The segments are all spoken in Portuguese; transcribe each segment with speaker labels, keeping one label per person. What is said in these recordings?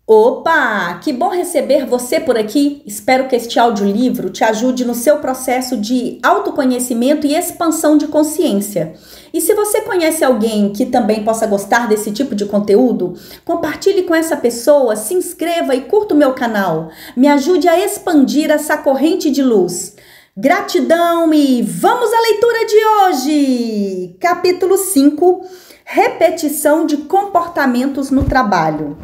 Speaker 1: Opa, que bom receber você por aqui. Espero que este audiolivro te ajude no seu processo de autoconhecimento e expansão de consciência. E se você conhece alguém que também possa gostar desse tipo de conteúdo, compartilhe com essa pessoa, se inscreva e curta o meu canal. Me ajude a expandir essa corrente de luz. Gratidão e vamos à leitura de hoje! Capítulo 5, repetição de comportamentos no trabalho.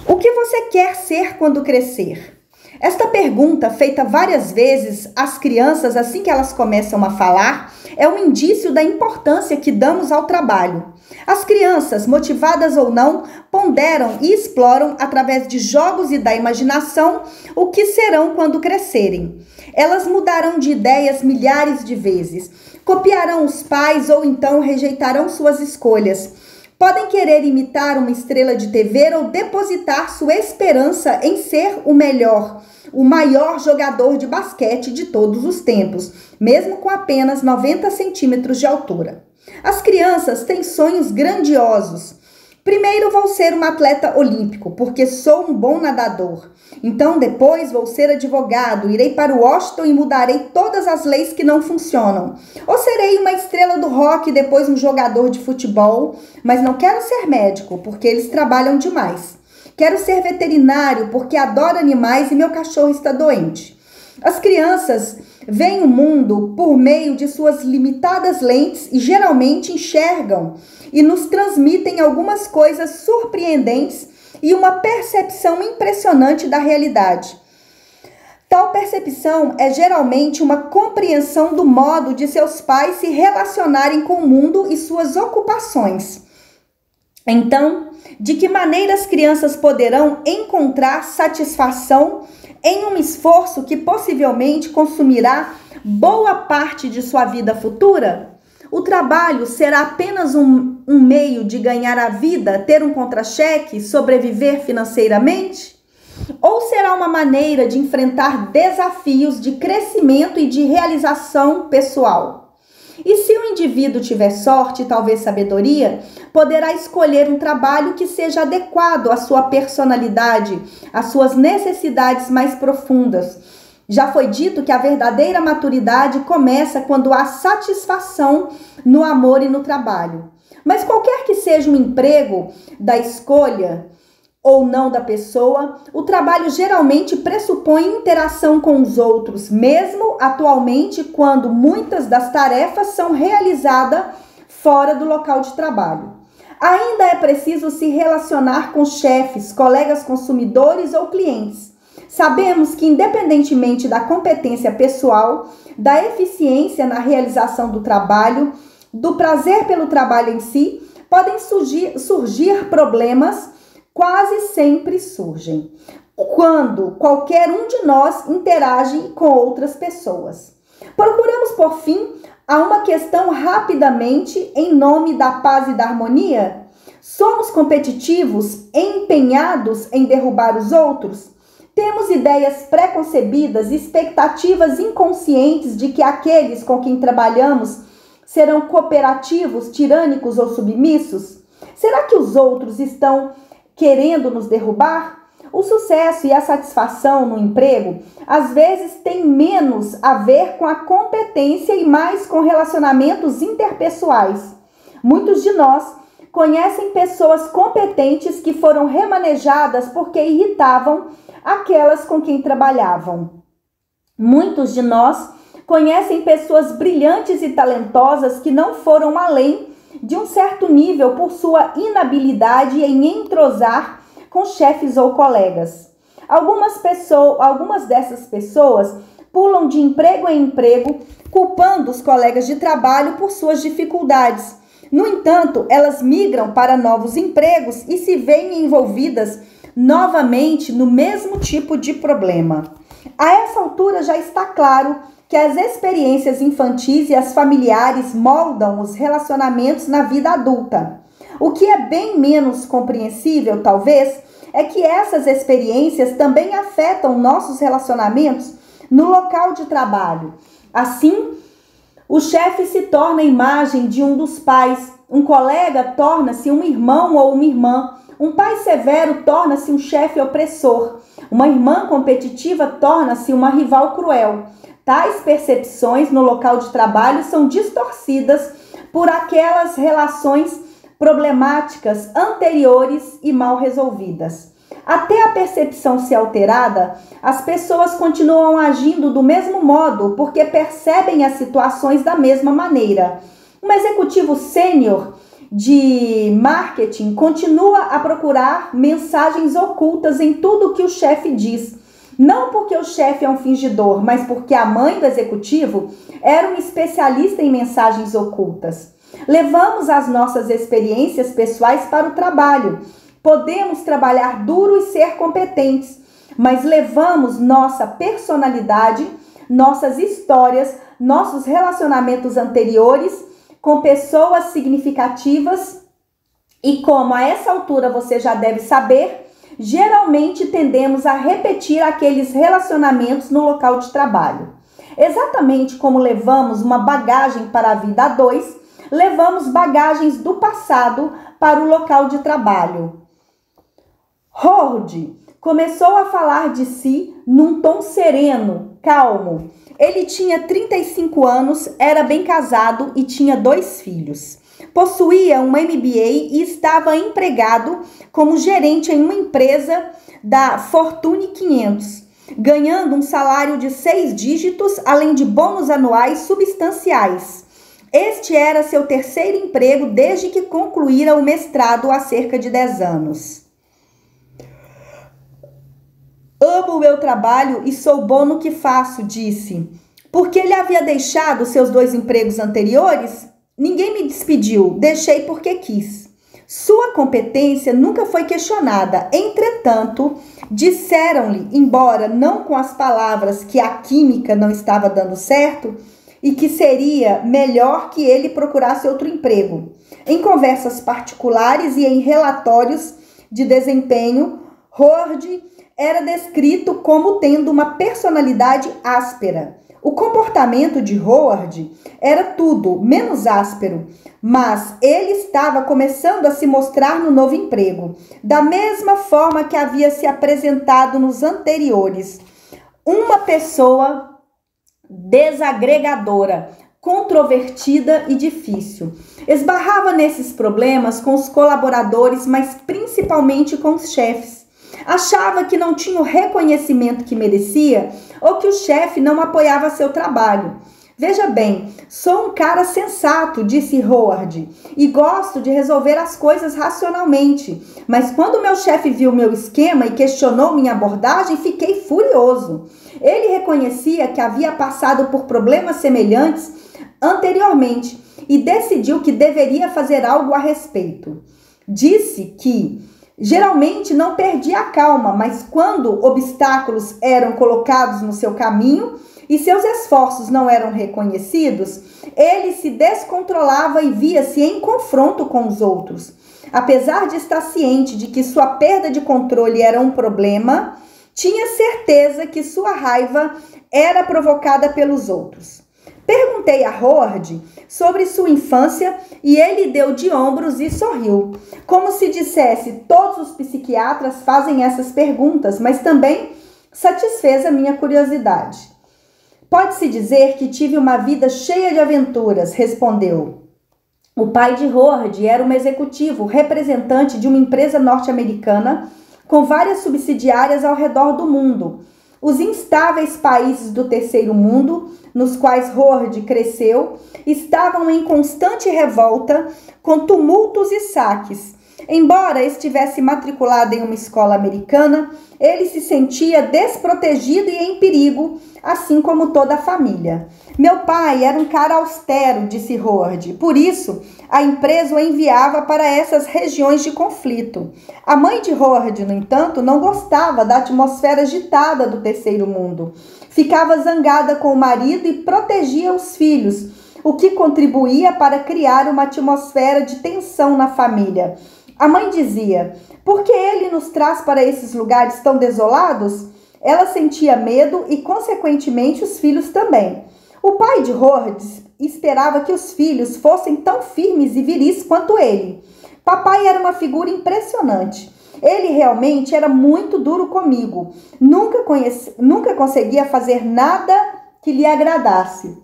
Speaker 1: O que você quer ser quando crescer? Esta pergunta, feita várias vezes às crianças assim que elas começam a falar, é um indício da importância que damos ao trabalho. As crianças, motivadas ou não, ponderam e exploram, através de jogos e da imaginação, o que serão quando crescerem. Elas mudarão de ideias milhares de vezes, copiarão os pais ou então rejeitarão suas escolhas. Podem querer imitar uma estrela de TV ou depositar sua esperança em ser o melhor, o maior jogador de basquete de todos os tempos, mesmo com apenas 90 centímetros de altura. As crianças têm sonhos grandiosos. Primeiro vou ser um atleta olímpico, porque sou um bom nadador. Então depois vou ser advogado, irei para Washington e mudarei todas as leis que não funcionam. Ou serei uma estrela do rock e depois um jogador de futebol, mas não quero ser médico, porque eles trabalham demais. Quero ser veterinário, porque adoro animais e meu cachorro está doente. As crianças veem o mundo por meio de suas limitadas lentes e geralmente enxergam e nos transmitem algumas coisas surpreendentes e uma percepção impressionante da realidade. Tal percepção é geralmente uma compreensão do modo de seus pais se relacionarem com o mundo e suas ocupações. Então, de que maneira as crianças poderão encontrar satisfação em um esforço que possivelmente consumirá boa parte de sua vida futura? O trabalho será apenas um meio de ganhar a vida, ter um contra-cheque, sobreviver financeiramente? Ou será uma maneira de enfrentar desafios de crescimento e de realização pessoal? E se o indivíduo tiver sorte e talvez sabedoria, poderá escolher um trabalho que seja adequado à sua personalidade, às suas necessidades mais profundas. Já foi dito que a verdadeira maturidade começa quando há satisfação no amor e no trabalho. Mas qualquer que seja o emprego da escolha ou não da pessoa, o trabalho geralmente pressupõe interação com os outros, mesmo atualmente quando muitas das tarefas são realizadas fora do local de trabalho. Ainda é preciso se relacionar com chefes, colegas consumidores ou clientes. Sabemos que, independentemente da competência pessoal, da eficiência na realização do trabalho, do prazer pelo trabalho em si, podem surgir problemas. Quase sempre surgem quando qualquer um de nós interage com outras pessoas. Procuramos, por fim, a uma questão rapidamente em nome da paz e da harmonia? Somos competitivos, empenhados em derrubar os outros? Temos ideias preconcebidas, expectativas inconscientes de que aqueles com quem trabalhamos serão cooperativos, tirânicos ou submissos? Será que os outros estão querendo nos derrubar? O sucesso e a satisfação no emprego às vezes têm menos a ver com a competência e mais com relacionamentos interpessoais. Muitos de nós conhecem pessoas competentes que foram remanejadas porque irritavam aquelas com quem trabalhavam. Muitos de nós conhecem pessoas brilhantes e talentosas que não foram além de um certo nível por sua inabilidade em entrosar com chefes ou colegas. Algumas dessas pessoas pulam de emprego em emprego, culpando os colegas de trabalho por suas dificuldades. No entanto, elas migram para novos empregos e se veem envolvidas novamente no mesmo tipo de problema. A essa altura já está claro que as experiências infantis e as familiares moldam os relacionamentos na vida adulta. O que é bem menos compreensível, talvez, é que essas experiências também afetam nossos relacionamentos no local de trabalho. Assim, o chefe se torna a imagem de um dos pais, um colega torna-se um irmão ou uma irmã, Um pai severo torna-se um chefe opressor. Uma irmã competitiva torna-se uma rival cruel. Tais percepções no local de trabalho são distorcidas por aquelas relações problemáticas anteriores e mal resolvidas. Até a percepção ser alterada, as pessoas continuam agindo do mesmo modo porque percebem as situações da mesma maneira. Um executivo sênior de marketing continua a procurar mensagens ocultas em tudo que o chefe diz. Não porque o chefe é um fingidor, mas porque a mãe do executivo era um especialista em mensagens ocultas. Levamos as nossas experiências pessoais para o trabalho. Podemos trabalhar duro e ser competentes, mas levamos nossa personalidade, nossas histórias, nossos relacionamentos anteriores com pessoas significativas e, como a essa altura você já deve saber, geralmente tendemos a repetir aqueles relacionamentos no local de trabalho. Exatamente como levamos uma bagagem para a vida a dois, levamos bagagens do passado para o local de trabalho. Howard começou a falar de si num tom sereno, calmo. Ele tinha 35 anos, era bem casado e tinha 2 filhos. Possuía uma MBA e estava empregado como gerente em uma empresa da Fortune 500, ganhando um salário de 6 dígitos, além de bônus anuais substanciais. Este era seu terceiro emprego desde que concluíra o mestrado há cerca de 10 anos. Amo o meu trabalho e sou bom no que faço, disse. Porque ele havia deixado seus 2 empregos anteriores? Ninguém me despediu, deixei porque quis. Sua competência nunca foi questionada. Entretanto, disseram-lhe, embora não com as palavras que a química não estava dando certo e que seria melhor que ele procurasse outro emprego. Em conversas particulares e em relatórios de desempenho, Howard era descrito como tendo uma personalidade áspera. O comportamento de Howard era tudo menos áspero, mas ele estava começando a se mostrar no novo emprego, da mesma forma que havia se apresentado nos anteriores. Uma pessoa desagregadora, controvertida e difícil. Esbarrava nesses problemas com os colaboradores, mas principalmente com os chefes. Achava que não tinha o reconhecimento que merecia ou que o chefe não apoiava seu trabalho. Veja bem, sou um cara sensato, disse Howard, e gosto de resolver as coisas racionalmente. Mas quando meu chefe viu meu esquema e questionou minha abordagem, fiquei furioso. Ele reconhecia que havia passado por problemas semelhantes anteriormente e decidiu que deveria fazer algo a respeito. Disse que geralmente não perdia a calma, mas quando obstáculos eram colocados no seu caminho e seus esforços não eram reconhecidos, ele se descontrolava e via-se em confronto com os outros. Apesar de estar ciente de que sua perda de controle era um problema, tinha certeza que sua raiva era provocada pelos outros. Perguntei a Howard sobre sua infância e ele deu de ombros e sorriu, como se dissesse: todos os psiquiatras fazem essas perguntas, mas também satisfez a minha curiosidade. Pode-se dizer que tive uma vida cheia de aventuras, respondeu. O pai de Howard era um executivo, representante de uma empresa norte-americana com várias subsidiárias ao redor do mundo. Os instáveis países do terceiro mundo, nos quais Howard cresceu, estavam em constante revolta, com tumultos e saques. Embora estivesse matriculado em uma escola americana, ele se sentia desprotegido e em perigo, assim como toda a família. Meu pai era um cara austero, disse Howard. Por isso, a empresa o enviava para essas regiões de conflito. A mãe de Howard, no entanto, não gostava da atmosfera agitada do terceiro mundo. Ficava zangada com o marido e protegia os filhos, o que contribuía para criar uma atmosfera de tensão na família. A mãe dizia: por que ele nos traz para esses lugares tão desolados? Ela sentia medo e, consequentemente, os filhos também. O pai de Howard esperava que os filhos fossem tão firmes e viris quanto ele. Papai era uma figura impressionante. Ele realmente era muito duro comigo. Nunca conseguia fazer nada que lhe agradasse.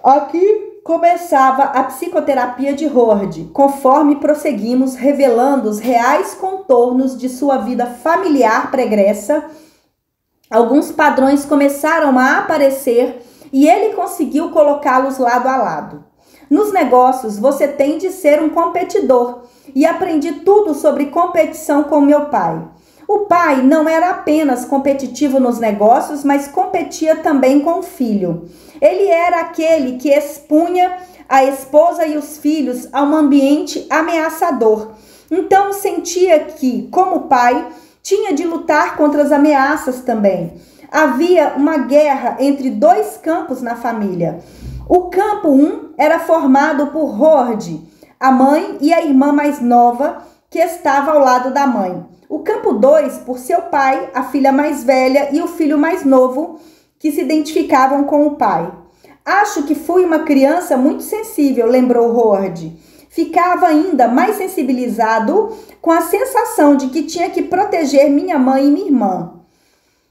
Speaker 1: Aqui começava a psicoterapia de Hord, conforme prosseguimos revelando os reais contornos de sua vida familiar pregressa. Alguns padrões começaram a aparecer e ele conseguiu colocá-los lado a lado. Nos negócios, você tem de ser um competidor e aprendi tudo sobre competição com meu pai. O pai não era apenas competitivo nos negócios, mas competia também com o filho. Ele era aquele que expunha a esposa e os filhos a um ambiente ameaçador. Então sentia que, como pai, tinha de lutar contra as ameaças também. Havia uma guerra entre dois campos na família. O campo 1 era formado por Hord, a mãe e a irmã mais nova, que estava ao lado da mãe. O campo 2 por seu pai, a filha mais velha e o filho mais novo, que se identificavam com o pai. Acho que fui uma criança muito sensível, lembrou Hord. Ficava ainda mais sensibilizado com a sensação de que tinha que proteger minha mãe e minha irmã.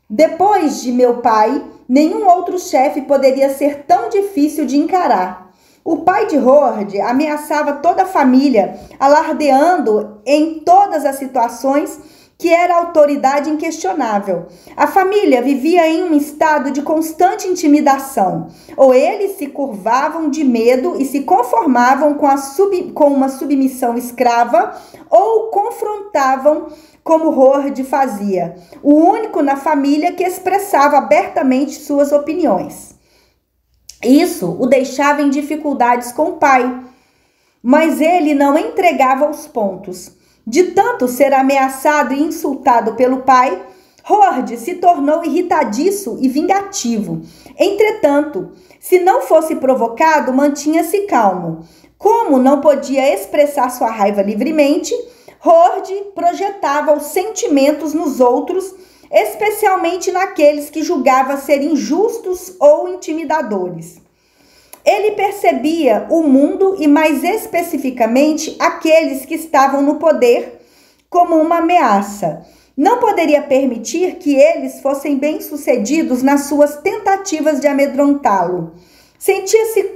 Speaker 1: Depois de meu pai, nenhum outro chefe poderia ser tão difícil de encarar. O pai de Hord ameaçava toda a família, alardeando em todas as situações que era autoridade inquestionável. A família vivia em um estado de constante intimidação. Ou eles se curvavam de medo e se conformavam com uma submissão escrava, ou confrontavam como Hord fazia, o único na família que expressava abertamente suas opiniões. Isso o deixava em dificuldades com o pai, mas ele não entregava os pontos. De tanto ser ameaçado e insultado pelo pai, Hord se tornou irritadiço e vingativo. Entretanto, se não fosse provocado, mantinha-se calmo. Como não podia expressar sua raiva livremente, Hord projetava os sentimentos nos outros, especialmente naqueles que julgava ser injustos ou intimidadores. Ele percebia o mundo e, mais especificamente, aqueles que estavam no poder como uma ameaça. Não poderia permitir que eles fossem bem-sucedidos nas suas tentativas de amedrontá-lo. Sentia-se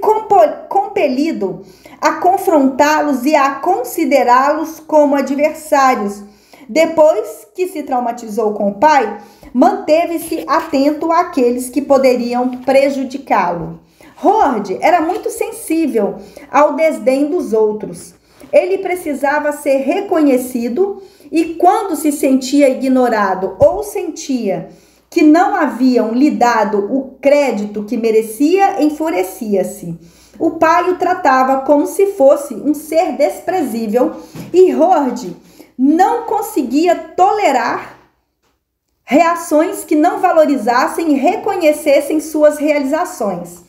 Speaker 1: compelido a confrontá-los e a considerá-los como adversários. Depois que se traumatizou com o pai, manteve-se atento àqueles que poderiam prejudicá-lo. Hord era muito sensível ao desdém dos outros. Ele precisava ser reconhecido e, quando se sentia ignorado ou sentia que não haviam lhe dado o crédito que merecia, enfurecia-se. O pai o tratava como se fosse um ser desprezível e Hord não conseguia tolerar reações que não valorizassem e reconhecessem suas realizações.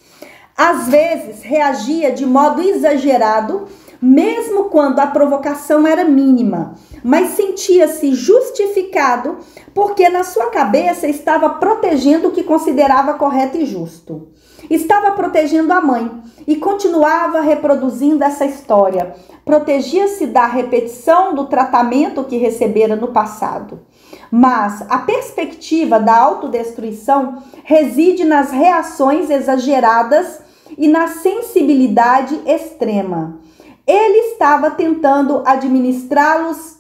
Speaker 1: Às vezes reagia de modo exagerado, mesmo quando a provocação era mínima, mas sentia-se justificado porque na sua cabeça estava protegendo o que considerava correto e justo. Estava protegendo a mãe e continuava reproduzindo essa história. Protegia-se da repetição do tratamento que recebera no passado. Mas a perspectiva da autodestruição reside nas reações exageradas e na sensibilidade extrema. Ele estava tentando administrá-las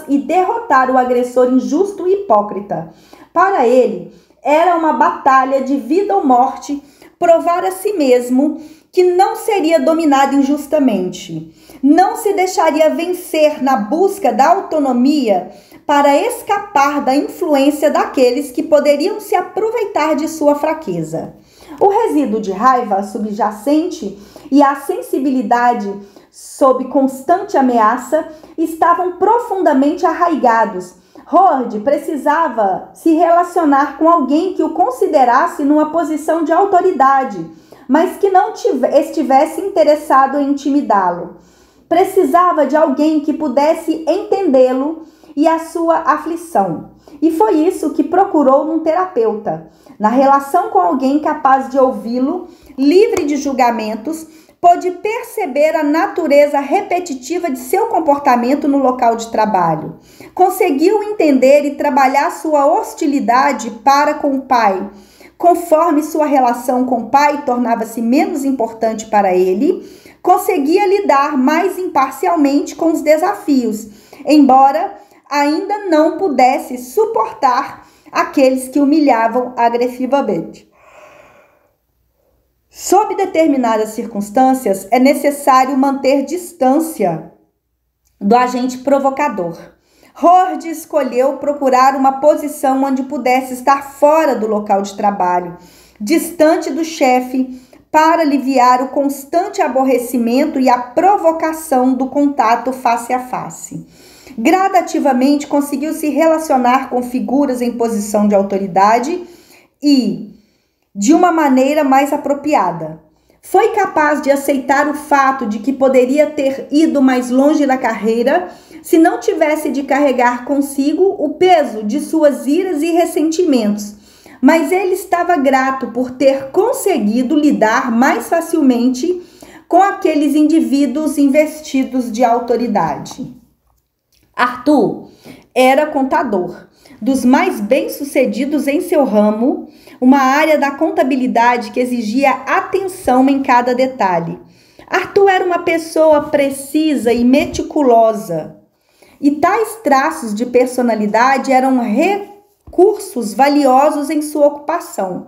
Speaker 1: e derrotar o agressor injusto e hipócrita. Para ele, era uma batalha de vida ou morte provar a si mesmo que não seria dominado injustamente. Não se deixaria vencer na busca da autonomia para escapar da influência daqueles que poderiam se aproveitar de sua fraqueza. O resíduo de raiva subjacente e a sensibilidade sob constante ameaça estavam profundamente arraigados. Hord precisava se relacionar com alguém que o considerasse numa posição de autoridade, mas que não estivesse interessado em intimidá-lo. Precisava de alguém que pudesse entendê-lo e a sua aflição. E foi isso que procurou num terapeuta. Na relação com alguém capaz de ouvi-lo, livre de julgamentos, pôde perceber a natureza repetitiva de seu comportamento no local de trabalho. Conseguiu entender e trabalhar sua hostilidade para com o pai. Conforme sua relação com o pai tornava-se menos importante para ele, conseguia lidar mais imparcialmente com os desafios, embora ainda não pudesse suportar aqueles que humilhavam agressivamente. Sob determinadas circunstâncias, é necessário manter distância do agente provocador. Horde escolheu procurar uma posição onde pudesse estar fora do local de trabalho, distante do chefe, para aliviar o constante aborrecimento e a provocação do contato face a face. Gradativamente conseguiu se relacionar com figuras em posição de autoridade e de uma maneira mais apropriada. Foi capaz de aceitar o fato de que poderia ter ido mais longe na carreira se não tivesse de carregar consigo o peso de suas iras e ressentimentos, mas ele estava grato por ter conseguido lidar mais facilmente com aqueles indivíduos investidos de autoridade. Arthur era contador, dos mais bem-sucedidos em seu ramo, uma área da contabilidade que exigia atenção em cada detalhe. Arthur era uma pessoa precisa e meticulosa, e tais traços de personalidade eram recursos valiosos em sua ocupação.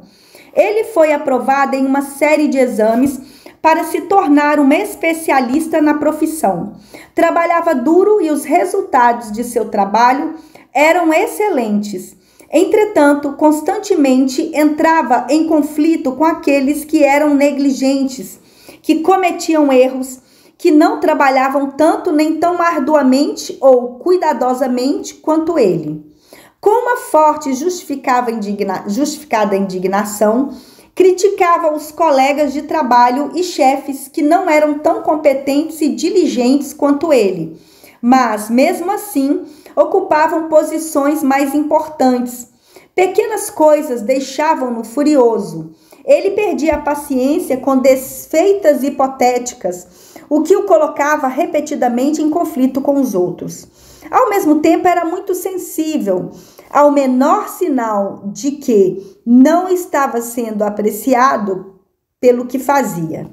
Speaker 1: Ele foi aprovado em uma série de exames para se tornar um especialista na profissão. Trabalhava duro e os resultados de seu trabalho eram excelentes. Entretanto, constantemente entrava em conflito com aqueles que eram negligentes, que cometiam erros, que não trabalhavam tanto nem tão arduamente ou cuidadosamente quanto ele. Com uma forte e justificada indignação, criticava os colegas de trabalho e chefes que não eram tão competentes e diligentes quanto ele, mas, mesmo assim, ocupavam posições mais importantes. Pequenas coisas deixavam-no furioso. Ele perdia a paciência com desfeitas hipotéticas, o que o colocava repetidamente em conflito com os outros. Ao mesmo tempo, era muito sensível ao menor sinal de que não estava sendo apreciado pelo que fazia.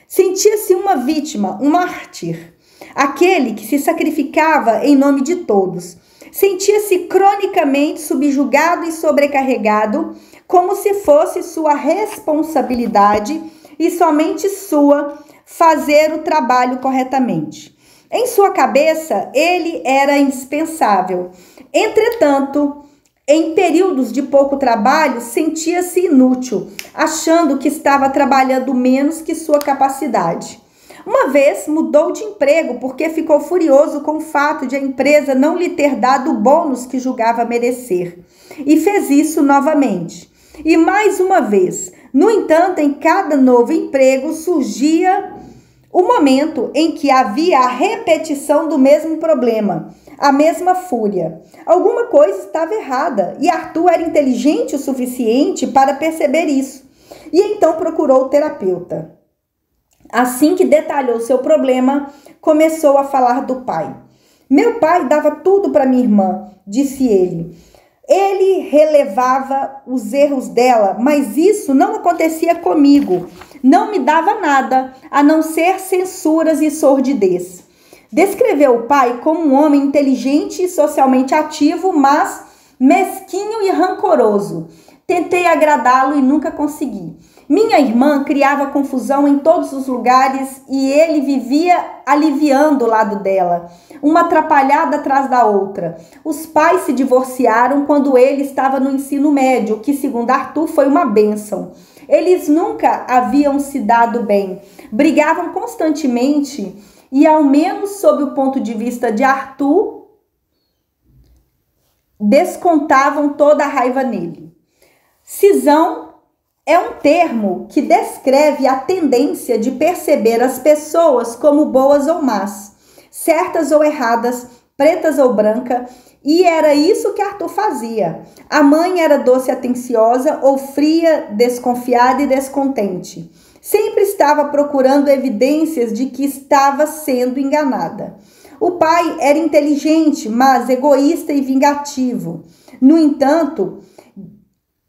Speaker 1: Sentia-se uma vítima, um mártir, aquele que se sacrificava em nome de todos. Sentia-se cronicamente subjugado e sobrecarregado, como se fosse sua responsabilidade e somente sua fazer o trabalho corretamente. Em sua cabeça, ele era indispensável. Entretanto, em períodos de pouco trabalho, sentia-se inútil, achando que estava trabalhando menos que sua capacidade. Uma vez mudou de emprego porque ficou furioso com o fato de a empresa não lhe ter dado o bônus que julgava merecer. E fez isso novamente. E mais uma vez. No entanto, em cada novo emprego surgia o momento em que havia a repetição do mesmo problema, a mesma fúria. Alguma coisa estava errada e Arthur era inteligente o suficiente para perceber isso. E então procurou o terapeuta. Assim que detalhou seu problema, começou a falar do pai. Meu pai dava tudo para minha irmã, disse ele. Ele relevava os erros dela, mas isso não acontecia comigo. Não me dava nada, a não ser censuras e sordidez. Descreveu o pai como um homem inteligente e socialmente ativo, mas mesquinho e rancoroso. Tentei agradá-lo e nunca consegui. Minha irmã criava confusão em todos os lugares e ele vivia aliviando o lado dela, uma atrapalhada atrás da outra. Os pais se divorciaram quando ele estava no ensino médio, que, segundo Arthur, foi uma bênção. Eles nunca haviam se dado bem, brigavam constantemente e, ao menos sob o ponto de vista de Arthur, descontavam toda a raiva nele. Cisão é um termo que descreve a tendência de perceber as pessoas como boas ou más, certas ou erradas, pretas ou brancas, e era isso que Arthur fazia. A mãe era doce e atenciosa ou fria, desconfiada e descontente. Sempre estava procurando evidências de que estava sendo enganada. O pai era inteligente, mas egoísta e vingativo. No entanto,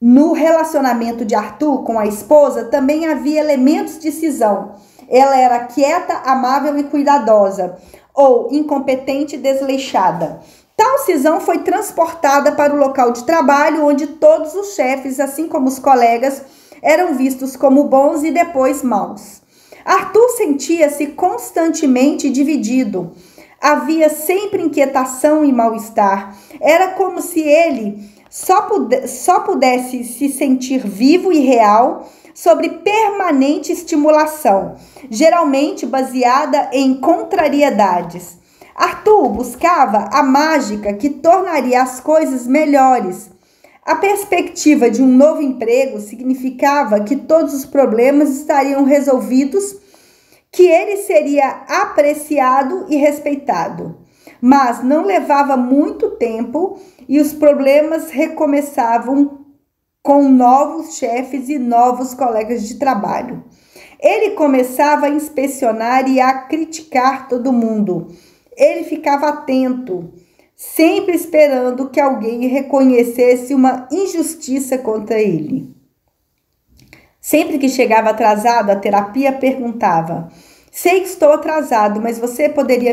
Speaker 1: no relacionamento de Arthur com a esposa também havia elementos de cisão. Ela era quieta, amável e cuidadosa, ou incompetente e desleixada. Tal cisão foi transportada para o local de trabalho, onde todos os chefes, assim como os colegas, eram vistos como bons e depois maus. Arthur sentia-se constantemente dividido. Havia sempre inquietação e mal-estar. Era como se ele só pudesse se sentir vivo e real sobre permanente estimulação, geralmente baseada em contrariedades. Arthur buscava a mágica que tornaria as coisas melhores. A perspectiva de um novo emprego significava que todos os problemas estariam resolvidos, que ele seria apreciado e respeitado. Mas não levava muito tempo e os problemas recomeçavam com novos chefes e novos colegas de trabalho. Ele começava a inspecionar e a criticar todo mundo. Ele ficava atento, sempre esperando que alguém reconhecesse uma injustiça contra ele. Sempre que chegava atrasado, a terapia perguntava: sei que estou atrasado, mas você poderia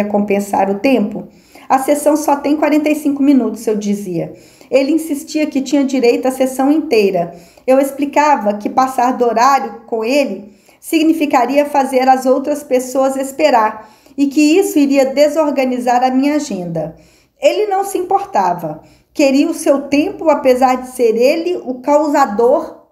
Speaker 1: compensar o tempo? A sessão só tem 45 minutos, eu dizia. Ele insistia que tinha direito à sessão inteira. Eu explicava que passar do horário com ele significaria fazer as outras pessoas esperar e que isso iria desorganizar a minha agenda. Ele não se importava. Queria o seu tempo, apesar de ser ele o causador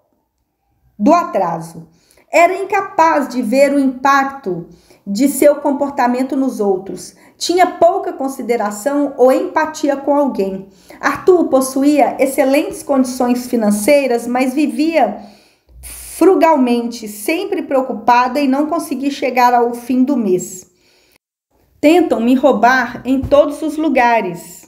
Speaker 1: do atraso. Era incapaz de ver o impacto de seu comportamento nos outros. Tinha pouca consideração ou empatia com alguém. Arthur possuía excelentes condições financeiras, mas vivia frugalmente, sempre preocupada em não conseguir chegar ao fim do mês. Tentam me roubar em todos os lugares.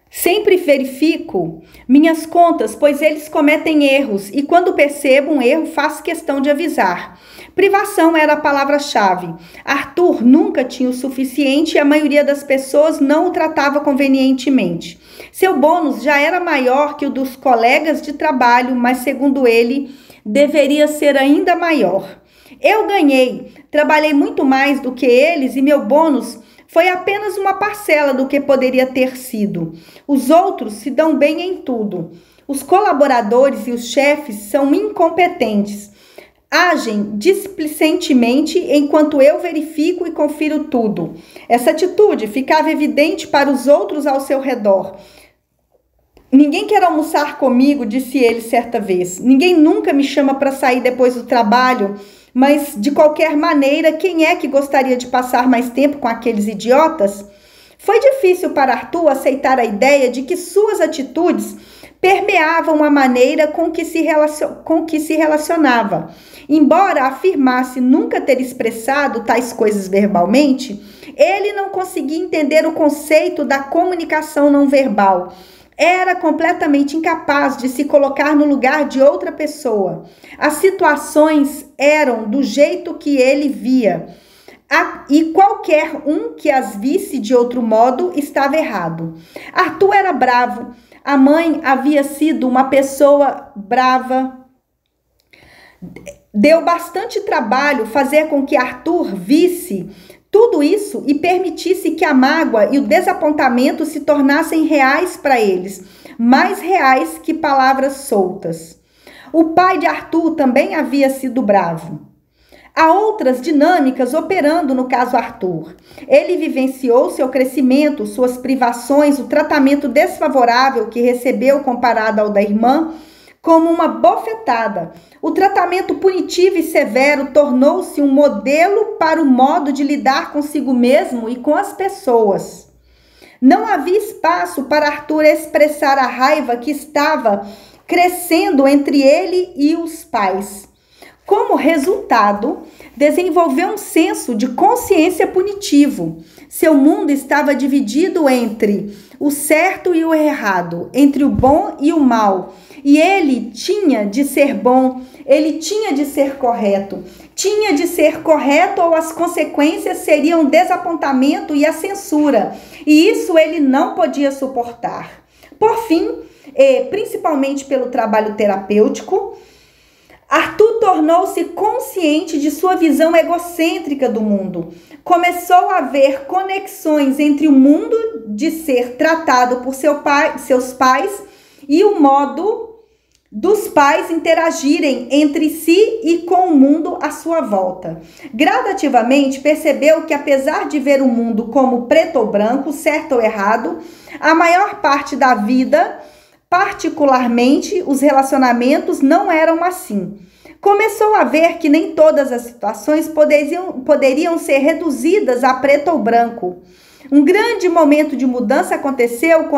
Speaker 1: Sempre verifico minhas contas, pois eles cometem erros e quando percebo um erro, faço questão de avisar. Privação era a palavra-chave. Arthur nunca tinha o suficiente e a maioria das pessoas não o tratava convenientemente. Seu bônus já era maior que o dos colegas de trabalho, mas segundo ele, deveria ser ainda maior. Eu ganhei, trabalhei muito mais do que eles e meu bônus foi apenas uma parcela do que poderia ter sido. Os outros se dão bem em tudo. Os colaboradores e os chefes são incompetentes. Agem displicentemente enquanto eu verifico e confiro tudo. Essa atitude ficava evidente para os outros ao seu redor. Ninguém quer almoçar comigo, disse ele certa vez. Ninguém nunca me chama para sair depois do trabalho. Mas, de qualquer maneira, quem é que gostaria de passar mais tempo com aqueles idiotas? Foi difícil para Arthur aceitar a ideia de que suas atitudes permeavam a maneira com que se relacionava. Embora afirmasse nunca ter expressado tais coisas verbalmente, ele não conseguia entender o conceito da comunicação não verbal. Era completamente incapaz de se colocar no lugar de outra pessoa. As situações eram do jeito que ele via. E qualquer um que as visse de outro modo estava errado. Arthur era bravo. A mãe havia sido uma pessoa brava. Deu bastante trabalho fazer com que Arthur visse tudo isso e permitisse que a mágoa e o desapontamento se tornassem reais para eles, mais reais que palavras soltas. O pai de Arthur também havia sido bravo. Há outras dinâmicas operando no caso Arthur. Ele vivenciou seu crescimento, suas privações, o tratamento desfavorável que recebeu comparado ao da irmã, como uma bofetada. O tratamento punitivo e severo tornou-se um modelo para o modo de lidar consigo mesmo e com as pessoas. Não havia espaço para Arthur expressar a raiva que estava crescendo entre ele e os pais. Como resultado, desenvolveu um senso de consciência punitivo. Seu mundo estava dividido entre o certo e o errado, entre o bom e o mal. e ele tinha de ser bom, ele tinha de ser correto. Tinha de ser correto ou as consequências seriam o desapontamento e a censura. E isso ele não podia suportar. Por fim, principalmente pelo trabalho terapêutico, Arthur tornou-se consciente de sua visão egocêntrica do mundo. Começou a ver conexões entre o mundo de ser tratado por seus pais e o modo dos pais interagirem entre si e com o mundo à sua volta. Gradativamente percebeu que, apesar de ver o mundo como preto ou branco, certo ou errado, a maior parte da vida, particularmente os relacionamentos, não eram assim. Começou a ver que nem todas as situações poderiam ser reduzidas a preto ou branco. Um grande momento de mudança aconteceu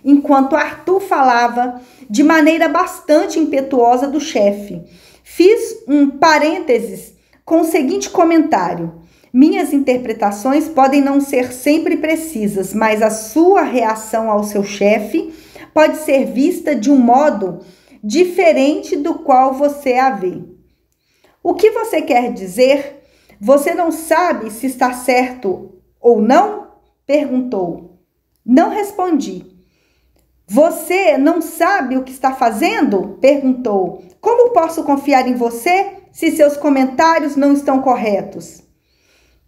Speaker 1: enquanto Arthur falava de maneira bastante impetuosa do chefe. Fiz um parênteses com o seguinte comentário: minhas interpretações podem não ser sempre precisas, mas a sua reação ao seu chefe pode ser vista de um modo diferente do qual você a vê. O que você quer dizer? Você não sabe se está certo ou não? Perguntou. Não respondi. Você não sabe o que está fazendo? Perguntou. Como posso confiar em você se seus comentários não estão corretos?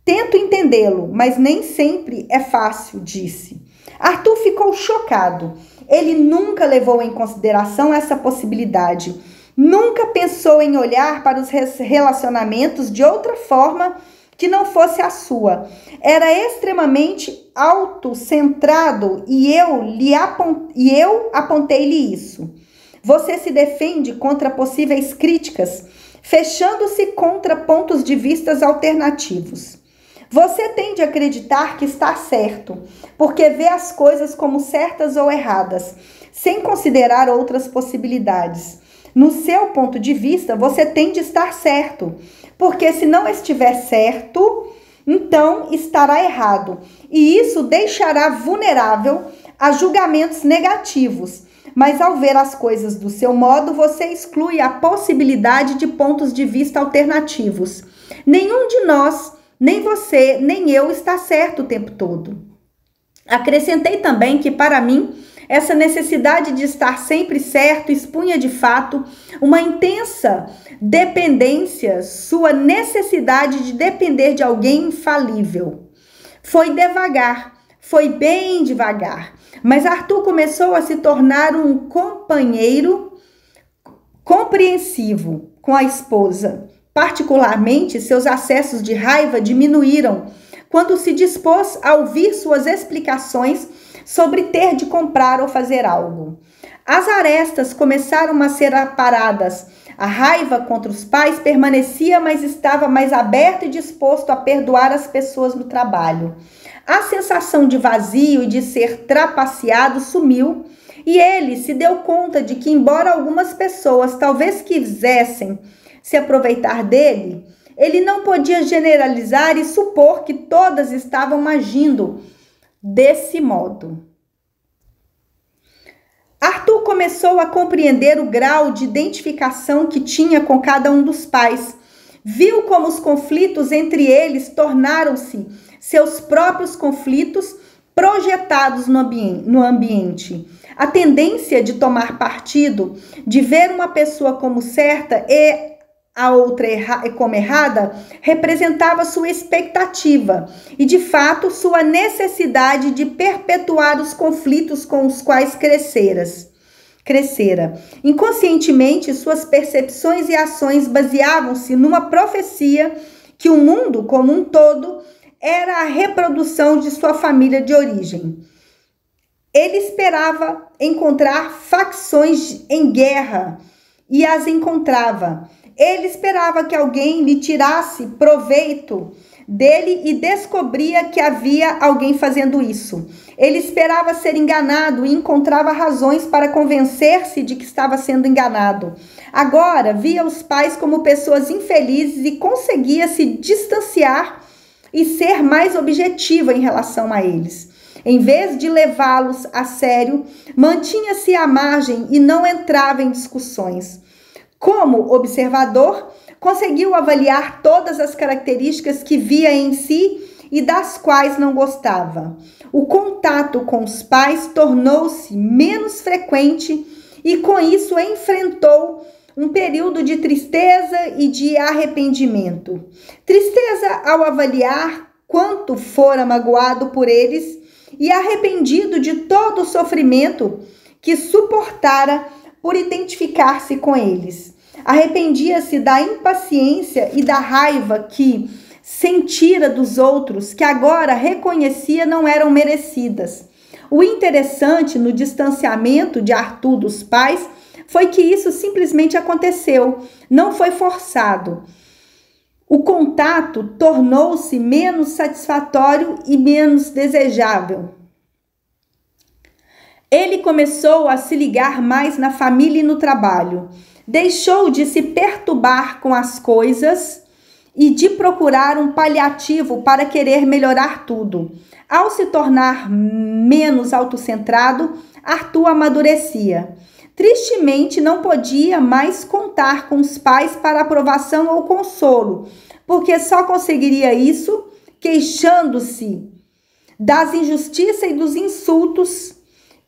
Speaker 1: Tento entendê-lo, mas nem sempre é fácil, disse. Arthur ficou chocado. Ele nunca levou em consideração essa possibilidade. Nunca pensou em olhar para os relacionamentos de outra forma que não fosse a sua. Era extremamente autocentrado e eu apontei-lhe isso. Você se defende contra possíveis críticas, fechando-se contra pontos de vista alternativos. Você tende a acreditar que está certo, porque vê as coisas como certas ou erradas, sem considerar outras possibilidades. No seu ponto de vista, você tende a estar certo, porque se não estiver certo, então estará errado. E isso deixará vulnerável a julgamentos negativos. Mas ao ver as coisas do seu modo, você exclui a possibilidade de pontos de vista alternativos. Nenhum de nós, nem você, nem eu, está certo o tempo todo. Acrescentei também que, para mim, essa necessidade de estar sempre certo expunha de fato uma intensa dependência, sua necessidade de depender de alguém infalível. Foi devagar, foi bem devagar, mas Arthur começou a se tornar um companheiro compreensivo com a esposa. Particularmente, seus acessos de raiva diminuíram quando se dispôs a ouvir suas explicações sobre ter de comprar ou fazer algo. As arestas começaram a ser aparadas. A raiva contra os pais permanecia, mas estava mais aberto e disposto a perdoar as pessoas no trabalho. A sensação de vazio e de ser trapaceado sumiu, e ele se deu conta de que, embora algumas pessoas talvez quisessem se aproveitar dele, ele não podia generalizar e supor que todas estavam agindo desse modo. Arthur começou a compreender o grau de identificação que tinha com cada um dos pais. Viu como os conflitos entre eles tornaram-se seus próprios conflitos projetados no ambiente. A tendência de tomar partido, de ver uma pessoa como certa e a outra como errada, representava sua expectativa e, de fato, sua necessidade de perpetuar os conflitos com os quais crescera. Inconscientemente, suas percepções e ações baseavam-se numa profecia que o mundo como um todo era a reprodução de sua família de origem. Ele esperava encontrar facções em guerra e as encontrava. Ele esperava que alguém lhe tirasse proveito dele e descobria que havia alguém fazendo isso. Ele esperava ser enganado e encontrava razões para convencer-se de que estava sendo enganado. Agora via os pais como pessoas infelizes e conseguia se distanciar e ser mais objetiva em relação a eles. Em vez de levá-los a sério, mantinha-se à margem e não entrava em discussões. Como observador, conseguiu avaliar todas as características que via em si e das quais não gostava. O contato com os pais tornou-se menos frequente e, com isso, enfrentou um período de tristeza e de arrependimento. Tristeza ao avaliar quanto fora magoado por eles e arrependido de todo o sofrimento que suportara por identificar-se com eles. Arrependia-se da impaciência e da raiva que sentira dos outros, que agora reconhecia não eram merecidas. O interessante no distanciamento de Arthur dos pais foi que isso simplesmente aconteceu, não foi forçado. O contato tornou-se menos satisfatório e menos desejável. Ele começou a se ligar mais na família e no trabalho. Deixou de se perturbar com as coisas e de procurar um paliativo para querer melhorar tudo. Ao se tornar menos autocentrado, Arthur amadurecia. Tristemente, não podia mais contar com os pais para aprovação ou consolo, porque só conseguiria isso queixando-se das injustiças e dos insultos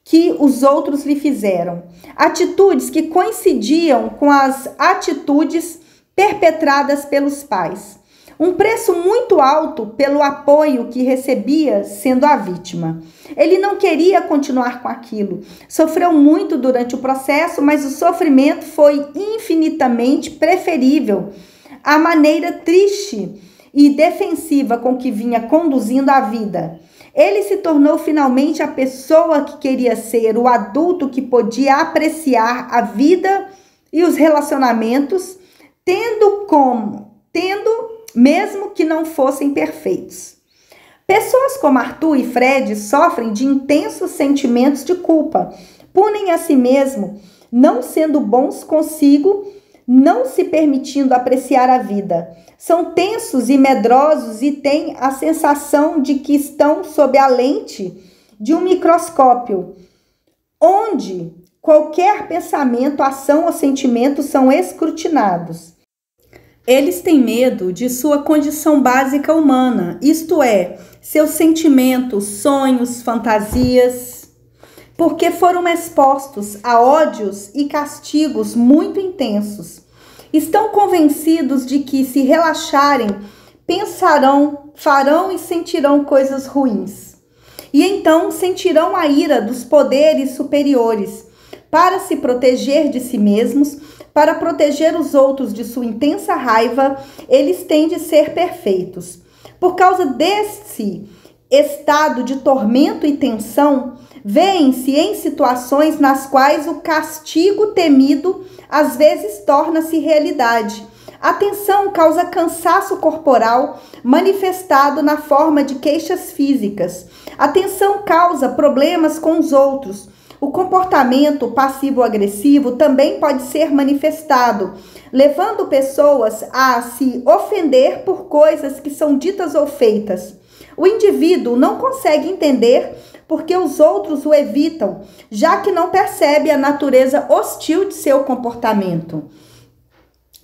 Speaker 1: que os outros lhe fizeram. Atitudes que coincidiam com as atitudes perpetradas pelos pais. Um preço muito alto pelo apoio que recebia sendo a vítima. Ele não queria continuar com aquilo. Sofreu muito durante o processo, mas o sofrimento foi infinitamente preferível à maneira triste e defensiva com que vinha conduzindo a vida. Ele se tornou finalmente a pessoa que queria ser, o adulto que podia apreciar a vida e os relacionamentos, tendo mesmo que não fossem perfeitos. Pessoas como Arthur e Fred sofrem de intensos sentimentos de culpa, punem a si mesmo, não sendo bons consigo, não se permitindo apreciar a vida. São tensos e medrosos e têm a sensação de que estão sob a lente de um microscópio, onde qualquer pensamento, ação ou sentimento são escrutinados. Eles têm medo de sua condição básica humana, isto é, seus sentimentos, sonhos, fantasias, porque foram expostos a ódios e castigos muito intensos. Estão convencidos de que, se relaxarem, pensarão, farão e sentirão coisas ruins. E então sentirão a ira dos poderes superiores. Para se proteger de si mesmos, para proteger os outros de sua intensa raiva, eles têm de ser perfeitos. Por causa desse estado de tormento e tensão, veem-se em situações nas quais o castigo temido às vezes torna-se realidade. A tensão causa cansaço corporal manifestado na forma de queixas físicas. A tensão causa problemas com os outros. O comportamento passivo-agressivo também pode ser manifestado, levando pessoas a se ofender por coisas que são ditas ou feitas. O indivíduo não consegue entender porque os outros o evitam, já que não percebe a natureza hostil de seu comportamento.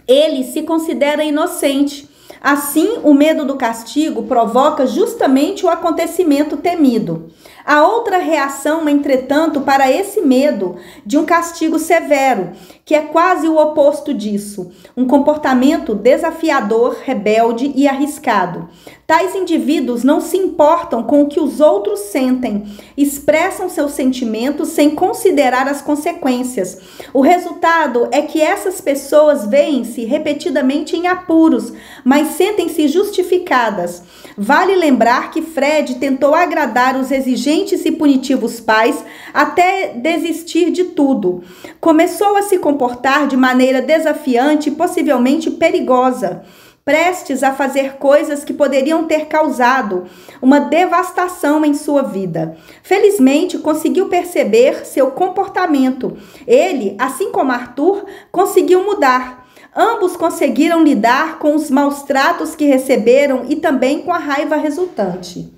Speaker 1: Ele se considera inocente. Assim, o medo do castigo provoca justamente o acontecimento temido. Há outra reação, entretanto, para esse medo de um castigo severo, que é quase o oposto disso, um comportamento desafiador, rebelde e arriscado. Tais indivíduos não se importam com o que os outros sentem, expressam seus sentimentos sem considerar as consequências. O resultado é que essas pessoas veem-se repetidamente em apuros, mas sentem-se justificadas. Vale lembrar que Fred tentou agradar os exigentes e punitivos pais até desistir de tudo. Começou a se comportar de maneira desafiante e possivelmente perigosa, prestes a fazer coisas que poderiam ter causado uma devastação em sua vida. Felizmente, conseguiu perceber seu comportamento. Ele, assim como Arthur, conseguiu mudar. Ambos conseguiram lidar com os maus tratos que receberam e também com a raiva resultante.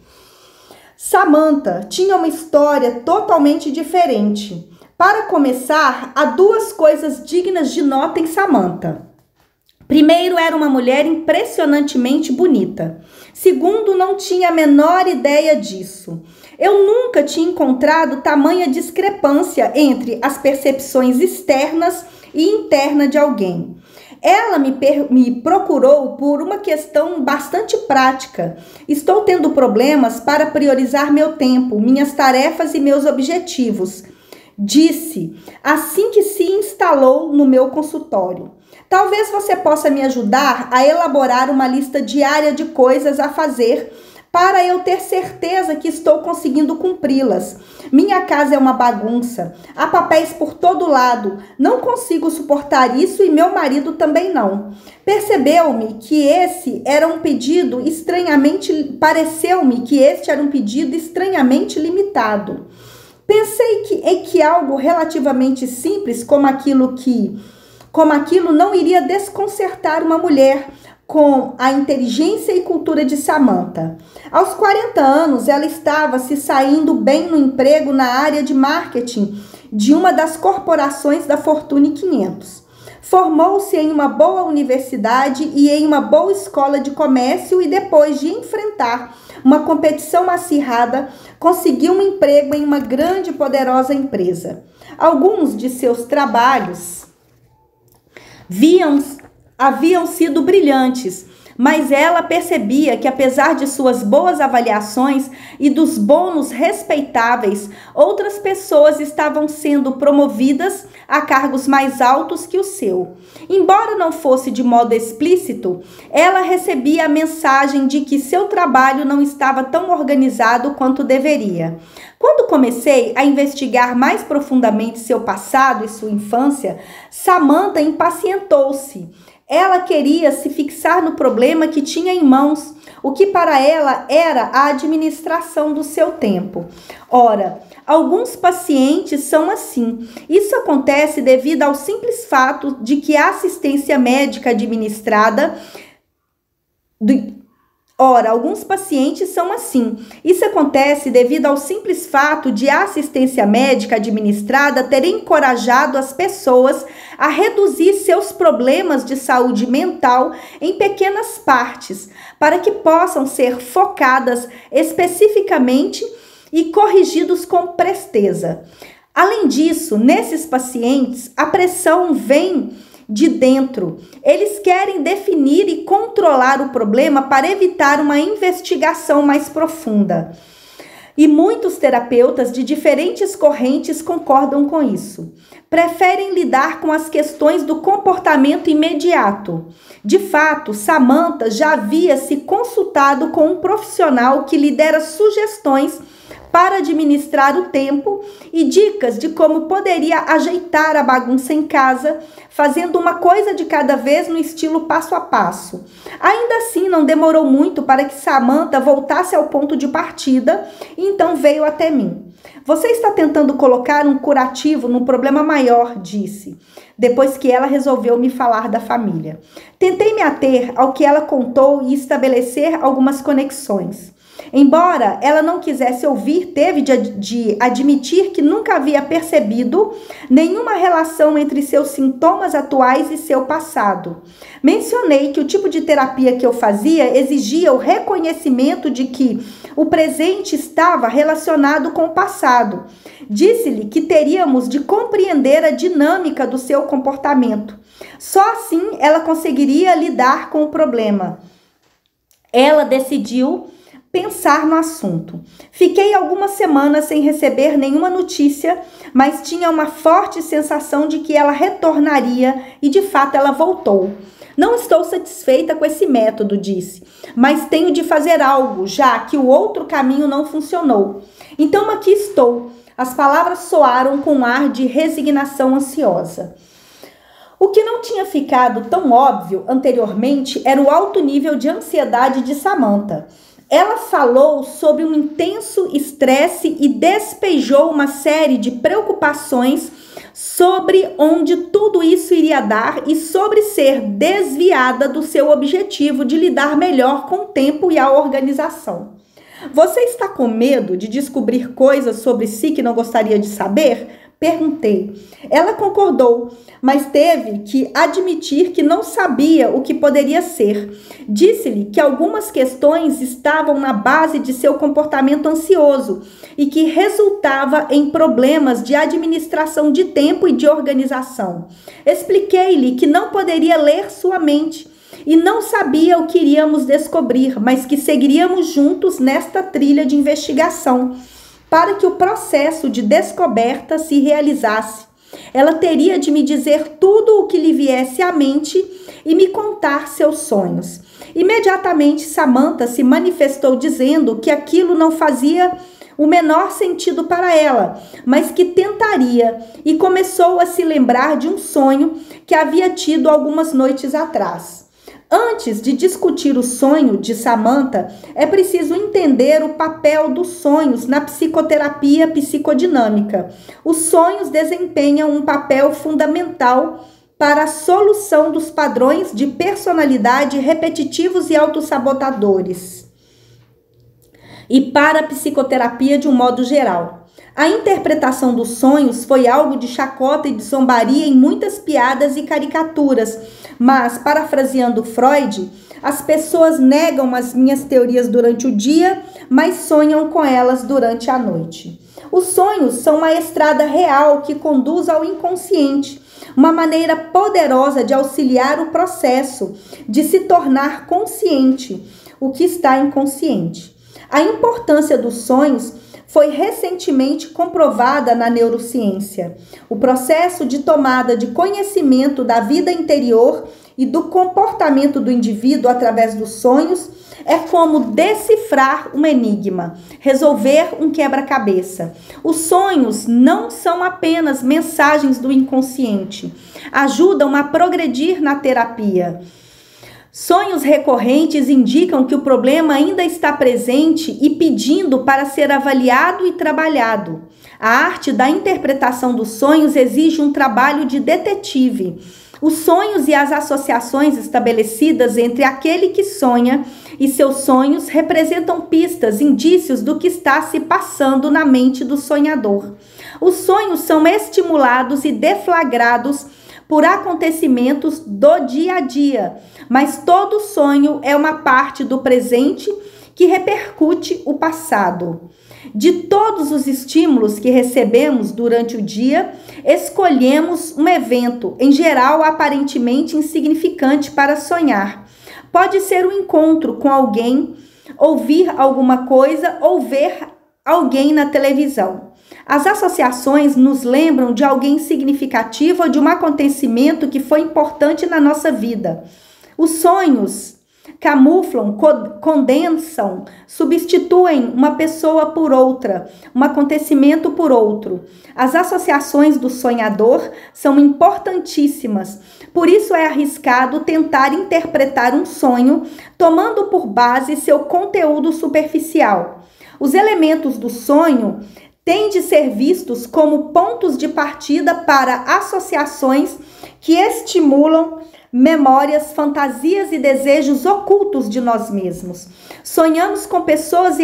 Speaker 1: Samantha tinha uma história totalmente diferente. Para começar, há duas coisas dignas de nota em Samantha. Primeiro, era uma mulher impressionantemente bonita. Segundo, não tinha a menor ideia disso. Eu nunca tinha encontrado tamanha discrepância entre as percepções externas e internas de alguém. Ela me procurou por uma questão bastante prática. Estou tendo problemas para priorizar meu tempo, minhas tarefas e meus objetivos, disse assim que se instalou no meu consultório. Talvez você possa me ajudar a elaborar uma lista diária de coisas a fazer para eu ter certeza que estou conseguindo cumpri-las. Minha casa é uma bagunça, há papéis por todo lado, não consigo suportar isso e meu marido também não. Pareceu-me que este era um pedido estranhamente limitado. Pensei que algo relativamente simples como aquilo não iria desconcertar uma mulher com a inteligência e cultura de Samantha. Aos 40 anos, ela estava se saindo bem no emprego na área de marketing de uma das corporações da Fortune 500. Formou-se em uma boa universidade e em uma boa escola de comércio e depois de enfrentar uma competição acirrada, conseguiu um emprego em uma grande e poderosa empresa. Alguns de seus trabalhos haviam sido brilhantes, mas ela percebia que, apesar de suas boas avaliações e dos bônus respeitáveis, outras pessoas estavam sendo promovidas a cargos mais altos que o seu. Embora não fosse de modo explícito, ela recebia a mensagem de que seu trabalho não estava tão organizado quanto deveria. Quando comecei a investigar mais profundamente seu passado e sua infância, Samantha impacientou-se. Ela queria se fixar no problema que tinha em mãos, o que para ela era a administração do seu tempo. Ora, alguns pacientes são assim. Isso acontece devido ao simples fato de que a assistência médica administrada alguns pacientes são assim. Isso acontece devido ao simples fato de a assistência médica administrada ter encorajado as pessoas a reduzir seus problemas de saúde mental em pequenas partes, para que possam ser focadas especificamente e corrigidos com presteza. Além disso, nesses pacientes, a pressão vem de dentro. Eles querem definir e controlar o problema para evitar uma investigação mais profunda. E muitos terapeutas de diferentes correntes concordam com isso. Preferem lidar com as questões do comportamento imediato. De fato, Samantha já havia se consultado com um profissional que lhe dera sugestões para administrar o tempo e dicas de como poderia ajeitar a bagunça em casa, fazendo uma coisa de cada vez no estilo passo a passo. Ainda assim, não demorou muito para que Samantha voltasse ao ponto de partida e então veio até mim. Você está tentando colocar um curativo num problema maior, disse, depois que ela resolveu me falar da família. Tentei me ater ao que ela contou e estabelecer algumas conexões. Embora ela não quisesse ouvir, teve de admitir que nunca havia percebido nenhuma relação entre seus sintomas atuais e seu passado. Mencionei que o tipo de terapia que eu fazia exigia o reconhecimento de que o presente estava relacionado com o passado. Disse-lhe que teríamos de compreender a dinâmica do seu comportamento. Só assim ela conseguiria lidar com o problema. Ela decidiu pensar no assunto. Fiquei algumas semanas sem receber nenhuma notícia, mas tinha uma forte sensação de que ela retornaria e de fato ela voltou. Não estou satisfeita com esse método, disse, mas tenho de fazer algo, já que o outro caminho não funcionou. Então aqui estou. As palavras soaram com um ar de resignação ansiosa. O que não tinha ficado tão óbvio anteriormente era o alto nível de ansiedade de Samantha. Ela falou sobre um intenso estresse e despejou uma série de preocupações sobre onde tudo isso iria dar e sobre ser desviada do seu objetivo de lidar melhor com o tempo e a organização. Você está com medo de descobrir coisas sobre si que não gostaria de saber? Perguntei. Ela concordou, mas teve que admitir que não sabia o que poderia ser. Disse-lhe que algumas questões estavam na base de seu comportamento ansioso e que resultava em problemas de administração de tempo e de organização. Expliquei-lhe que não poderia ler sua mente e não sabia o que iríamos descobrir, mas que seguiríamos juntos nesta trilha de investigação para que o processo de descoberta se realizasse. Ela teria de me dizer tudo o que lhe viesse à mente e me contar seus sonhos. Imediatamente, Samantha se manifestou dizendo que aquilo não fazia o menor sentido para ela, mas que tentaria, e começou a se lembrar de um sonho que havia tido algumas noites atrás. Antes de discutir o sonho de Samantha, é preciso entender o papel dos sonhos na psicoterapia psicodinâmica. Os sonhos desempenham um papel fundamental para a solução dos padrões de personalidade repetitivos e autossabotadores e para a psicoterapia de um modo geral. A interpretação dos sonhos foi algo de chacota e de zombaria em muitas piadas e caricaturas, mas, parafraseando Freud, as pessoas negam as minhas teorias durante o dia, mas sonham com elas durante a noite. Os sonhos são uma estrada real que conduz ao inconsciente, uma maneira poderosa de auxiliar o processo de se tornar consciente o que está inconsciente. A importância dos sonhos foi recentemente comprovada na neurociência. O processo de tomada de conhecimento da vida interior e do comportamento do indivíduo através dos sonhos é como decifrar um enigma, resolver um quebra-cabeça. Os sonhos não são apenas mensagens do inconsciente, ajudam a progredir na terapia. Sonhos recorrentes indicam que o problema ainda está presente e pedindo para ser avaliado e trabalhado. A arte da interpretação dos sonhos exige um trabalho de detetive. Os sonhos e as associações estabelecidas entre aquele que sonha e seus sonhos representam pistas, indícios do que está se passando na mente do sonhador. Os sonhos são estimulados e deflagrados por acontecimentos do dia a dia, mas todo sonho é uma parte do presente que repercute o passado. De todos os estímulos que recebemos durante o dia, escolhemos um evento, em geral aparentemente insignificante, para sonhar. Pode ser um encontro com alguém, ouvir alguma coisa ou ver alguém na televisão. As associações nos lembram de alguém significativo ou de um acontecimento que foi importante na nossa vida. Os sonhos camuflam, condensam, substituem uma pessoa por outra, um acontecimento por outro. As associações do sonhador são importantíssimas. Por isso é arriscado tentar interpretar um sonho tomando por base seu conteúdo superficial. Os elementos do sonho têm de ser vistos como pontos de partida para associações que estimulam memórias, fantasias e desejos ocultos de nós mesmos. Sonhamos com pessoas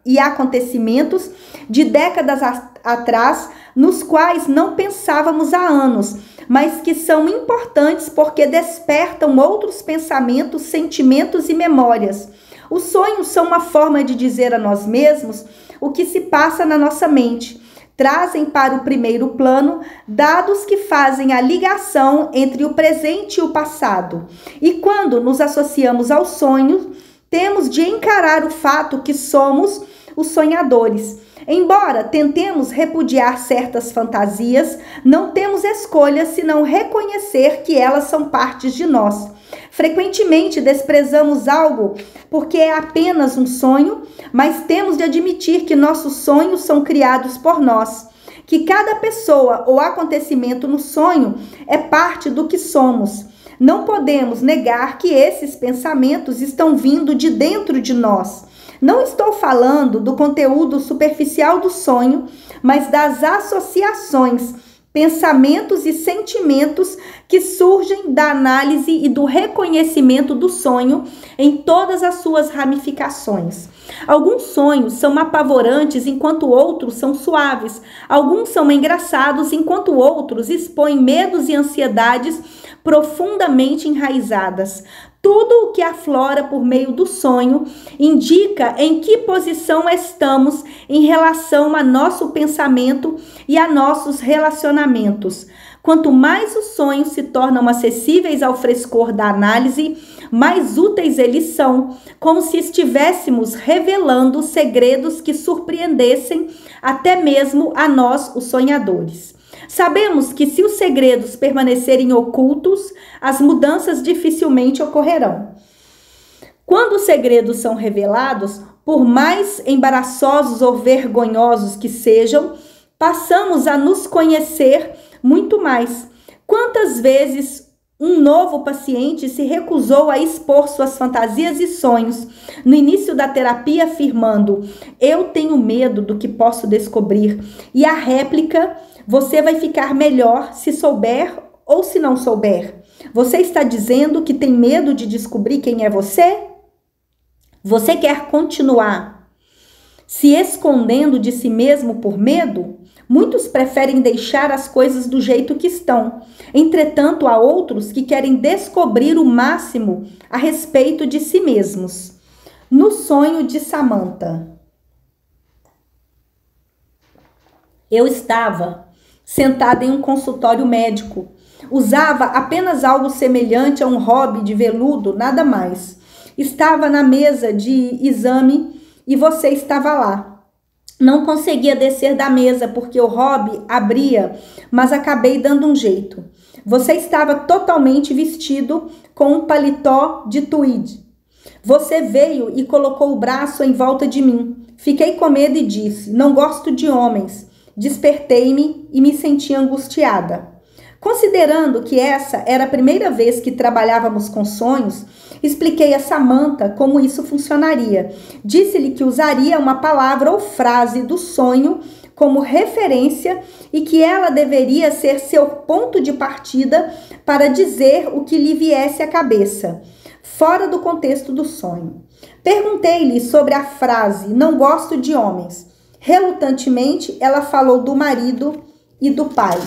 Speaker 1: e acontecimentos de décadas atrás, nos quais não pensávamos há anos, mas que são importantes porque despertam outros pensamentos, sentimentos e memórias. Os sonhos são uma forma de dizer a nós mesmos o que se passa na nossa mente. Trazem para o primeiro plano dados que fazem a ligação entre o presente e o passado. E quando nos associamos ao sonho, temos de encarar o fato que somos os sonhadores. Embora tentemos repudiar certas fantasias, não temos escolha senão reconhecer que elas são partes de nós. Frequentemente desprezamos algo porque é apenas um sonho, mas temos de admitir que nossos sonhos são criados por nós, que cada pessoa ou acontecimento no sonho é parte do que somos. Não podemos negar que esses pensamentos estão vindo de dentro de nós. Não estou falando do conteúdo superficial do sonho, mas das associações, pensamentos e sentimentos que surgem da análise e do reconhecimento do sonho em todas as suas ramificações. Alguns sonhos são apavorantes, enquanto outros são suaves. Alguns são engraçados, enquanto outros expõem medos e ansiedades profundamente enraizadas. Tudo o que aflora por meio do sonho indica em que posição estamos em relação a nosso pensamento e a nossos relacionamentos. Quanto mais os sonhos se tornam acessíveis ao frescor da análise, mais úteis eles são, como se estivéssemos revelando segredos que surpreendessem até mesmo a nós, os sonhadores. Sabemos que se os segredos permanecerem ocultos, as mudanças dificilmente ocorrerão. Quando os segredos são revelados, por mais embaraçosos ou vergonhosos que sejam, passamos a nos conhecer muito mais. Quantas vezes um novo paciente se recusou a expor suas fantasias e sonhos no início da terapia, afirmando: "Eu tenho medo do que posso descobrir", e a réplica: "Você vai ficar melhor se souber ou se não souber". Você está dizendo que tem medo de descobrir quem é você? Você quer continuar se escondendo de si mesmo por medo? Muitos preferem deixar as coisas do jeito que estão. Entretanto, há outros que querem descobrir o máximo a respeito de si mesmos. No sonho de Samantha. Eu estava sentada em um consultório médico. Usava apenas algo semelhante a um hobby de veludo, nada mais. Estava na mesa de exame e você estava lá. Não conseguia descer da mesa porque o hobby abria, mas acabei dando um jeito. Você estava totalmente vestido com um paletó de tweed. Você veio e colocou o braço em volta de mim. Fiquei com medo e disse: "Não gosto de homens". Despertei-me e me senti angustiada. Considerando que essa era a primeira vez que trabalhávamos com sonhos, expliquei a Samantha como isso funcionaria. Disse-lhe que usaria uma palavra ou frase do sonho como referência e que ela deveria ser seu ponto de partida para dizer o que lhe viesse à cabeça, fora do contexto do sonho. Perguntei-lhe sobre a frase "não gosto de homens". Relutantemente, ela falou do marido e do pai.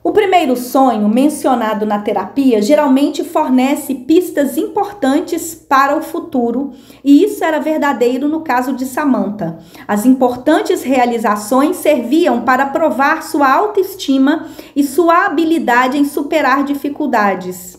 Speaker 1: O primeiro sonho mencionado na terapia geralmente fornece pistas importantes para o futuro, e isso era verdadeiro no caso de Samantha. As importantes realizações serviam para provar sua autoestima e sua habilidade em superar dificuldades.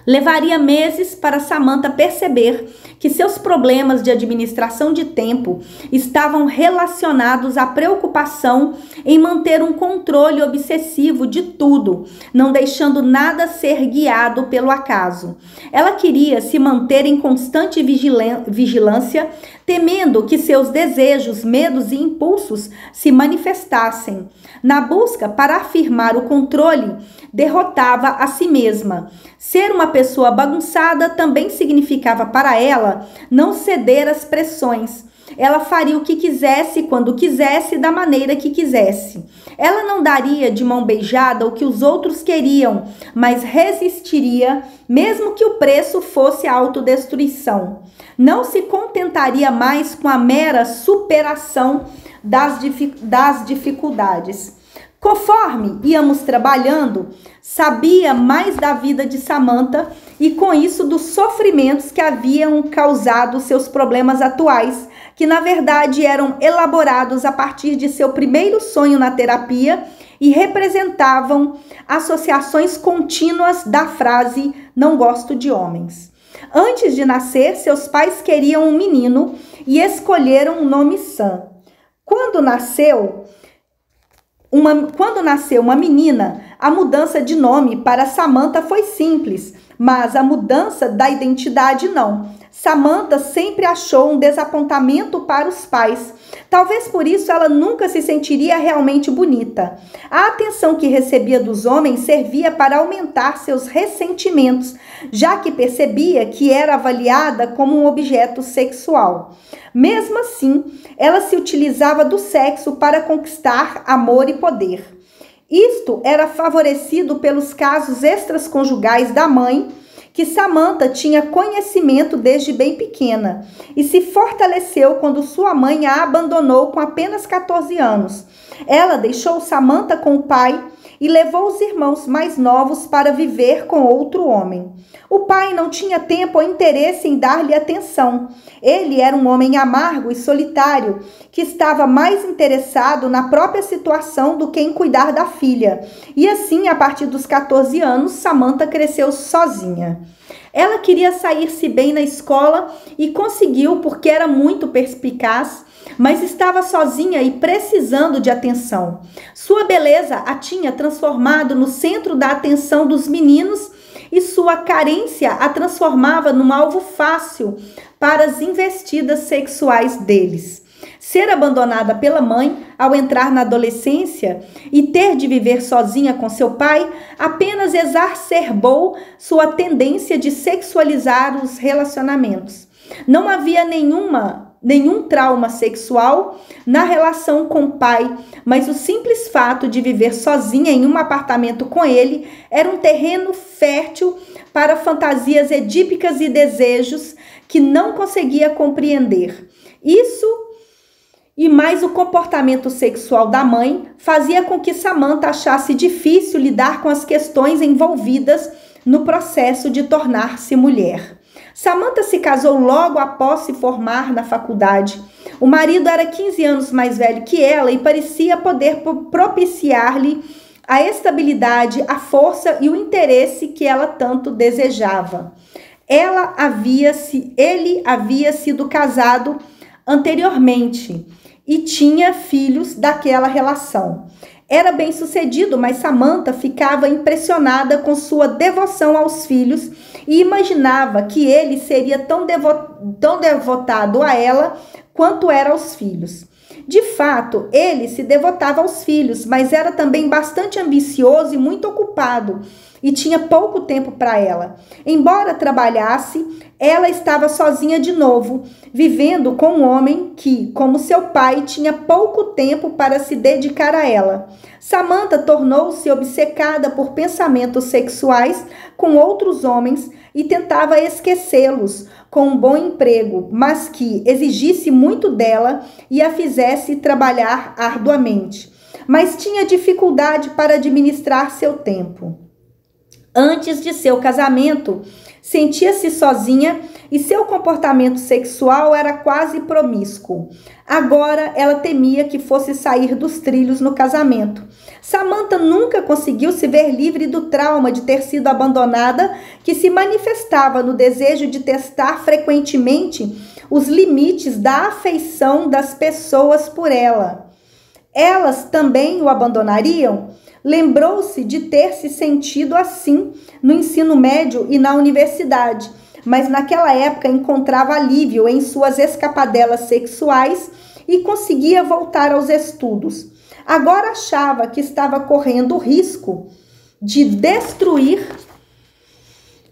Speaker 1: Levaria meses para Samantha perceber que seus problemas de administração de tempo estavam relacionados à preocupação em manter um controle obsessivo de tudo, não deixando nada ser guiado pelo acaso. Ela queria se manter em constante vigilância, temendo que seus desejos, medos e impulsos se manifestassem. Na busca para afirmar o controle, derrotava a si mesma. Ser uma pessoa bagunçada também significava para ela não ceder às pressões. Ela faria o que quisesse, quando quisesse, da maneira que quisesse. Ela não daria de mão beijada o que os outros queriam, mas resistiria, mesmo que o preço fosse a autodestruição. Não se contentaria mais com a mera superação das dificuldades. Conforme íamos trabalhando, sabia mais da vida de Samantha e com isso dos sofrimentos que haviam causado seus problemas atuais, que na verdade eram elaborados a partir de seu primeiro sonho na terapia e representavam associações contínuas da frase "não gosto de homens". Antes de nascer, seus pais queriam um menino e escolheram o nome Sam. Quando nasceu uma menina, a mudança de nome para Samantha foi simples, mas a mudança da identidade não. Samantha sempre achou um desapontamento para os pais. Talvez por isso ela nunca se sentiria realmente bonita. A atenção que recebia dos homens servia para aumentar seus ressentimentos, já que percebia que era avaliada como um objeto sexual. Mesmo assim, ela se utilizava do sexo para conquistar amor e poder. Isto era favorecido pelos casos extraconjugais da mãe, que Samantha tinha conhecimento desde bem pequena e se fortaleceu quando sua mãe a abandonou com apenas 14 anos. Ela deixou Samantha com o pai e levou os irmãos mais novos para viver com outro homem. O pai não tinha tempo ou interesse em dar-lhe atenção. Ele era um homem amargo e solitário, que estava mais interessado na própria situação do que em cuidar da filha. E assim, a partir dos 14 anos, Samantha cresceu sozinha. Ela queria sair-se bem na escola e conseguiu porque era muito perspicaz, mas estava sozinha e precisando de atenção. Sua beleza a tinha transformado no centro da atenção dos meninos e sua carência a transformava num alvo fácil para as investidas sexuais deles. Ser abandonada pela mãe ao entrar na adolescência e ter de viver sozinha com seu pai apenas exacerbou sua tendência de sexualizar os relacionamentos. Não havia nenhum trauma sexual na relação com o pai, mas o simples fato de viver sozinha em um apartamento com ele era um terreno fértil para fantasias edípicas e desejos que não conseguia compreender. Isso e mais o comportamento sexual da mãe fazia com que Samantha achasse difícil lidar com as questões envolvidas no processo de tornar-se mulher. Samantha se casou logo após se formar na faculdade. O marido era 15 anos mais velho que ela e parecia poder propiciar-lhe a estabilidade, a força e o interesse que ela tanto desejava. Ele havia sido casado anteriormente e tinha filhos daquela relação. Era bem-sucedido, mas Samantha ficava impressionada com sua devoção aos filhos e imaginava que ele seria tão devotado a ela quanto era aos filhos. De fato, ele se devotava aos filhos, mas era também bastante ambicioso e muito ocupado e tinha pouco tempo para ela. Embora trabalhasse, ela estava sozinha de novo, vivendo com um homem que, como seu pai, tinha pouco tempo para se dedicar a ela. Samantha tornou-se obcecada por pensamentos sexuais com outros homens e tentava esquecê-los com um bom emprego, mas que exigisse muito dela e a fizesse trabalhar arduamente. Mas tinha dificuldade para administrar seu tempo. Antes de seu casamento, sentia-se sozinha e seu comportamento sexual era quase promíscuo. Agora ela temia que fosse sair dos trilhos no casamento. Samantha nunca conseguiu se ver livre do trauma de ter sido abandonada, que se manifestava no desejo de testar frequentemente os limites da afeição das pessoas por ela. Elas também o abandonariam? Lembrou-se de ter se sentido assim no ensino médio e na universidade, mas naquela época encontrava alívio em suas escapadelas sexuais e conseguia voltar aos estudos. Agora achava que estava correndo o risco de destruir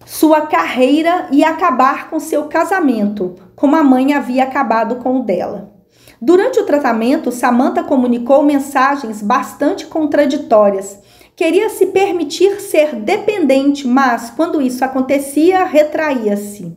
Speaker 1: sua carreira e acabar com seu casamento, como a mãe havia acabado com o dela. Durante o tratamento, Samantha comunicou mensagens bastante contraditórias. Queria se permitir ser dependente, mas quando isso acontecia, retraía-se.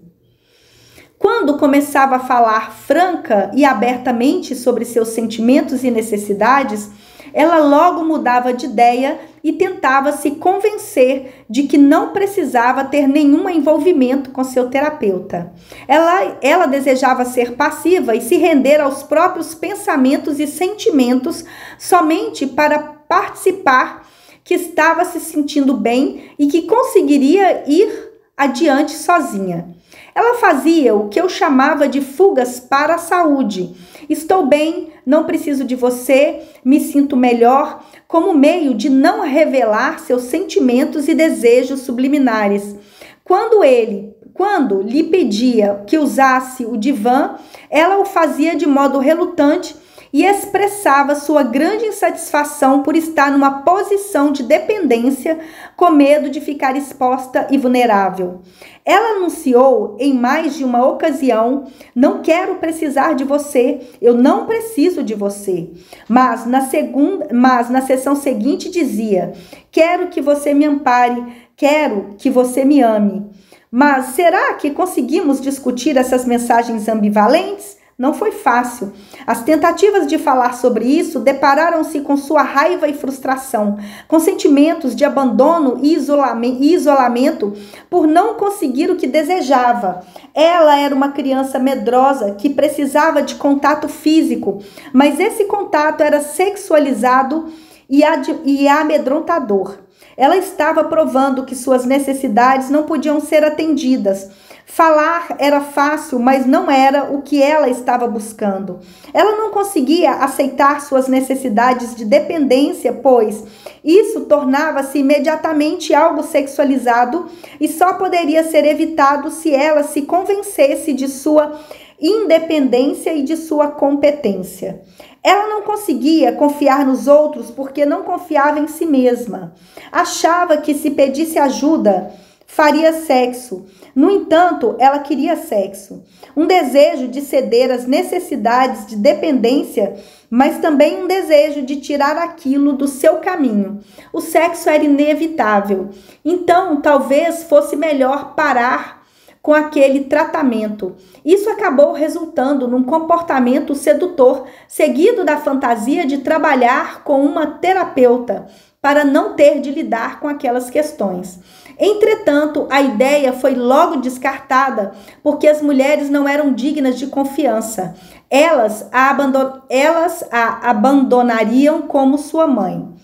Speaker 1: Quando começava a falar franca e abertamente sobre seus sentimentos e necessidades, ela logo mudava de ideia e tentava se convencer de que não precisava ter nenhum envolvimento com seu terapeuta. Ela desejava ser passiva e se render aos próprios pensamentos e sentimentos somente para participar, que estava se sentindo bem e que conseguiria ir adiante sozinha. Ela fazia o que eu chamava de fugas para a saúde. Estou bem, não preciso de você, me sinto melhor, como meio de não revelar seus sentimentos e desejos subliminares. Quando lhe pedia que usasse o divã, ela o fazia de modo relutante e expressava sua grande insatisfação por estar numa posição de dependência, com medo de ficar exposta e vulnerável. Ela anunciou em mais de uma ocasião: não quero precisar de você, eu não preciso de você. Mas na sessão seguinte dizia: quero que você me ampare, quero que você me ame. Mas será que conseguimos discutir essas mensagens ambivalentes? Não foi fácil. As tentativas de falar sobre isso depararam-se com sua raiva e frustração, com sentimentos de abandono e isolamento por não conseguir o que desejava. Ela era uma criança medrosa que precisava de contato físico, mas esse contato era sexualizado e amedrontador. Ela estava provando que suas necessidades não podiam ser atendidas. Falar era fácil, mas não era o que ela estava buscando. Ela não conseguia aceitar suas necessidades de dependência, pois isso tornava-se imediatamente algo sexualizado e só poderia ser evitado se ela se convencesse de sua independência e de sua competência. Ela não conseguia confiar nos outros porque não confiava em si mesma. Achava que se pedisse ajuda, faria sexo. No entanto, ela queria sexo. Um desejo de ceder às necessidades de dependência, mas também um desejo de tirar aquilo do seu caminho. O sexo era inevitável. Então, talvez fosse melhor parar com aquele tratamento. Isso acabou resultando num comportamento sedutor, seguido da fantasia de trabalhar com uma terapeuta, para não ter de lidar com aquelas questões. Entretanto, a ideia foi logo descartada porque as mulheres não eram dignas de confiança. Elas a abandonariam como sua mãe.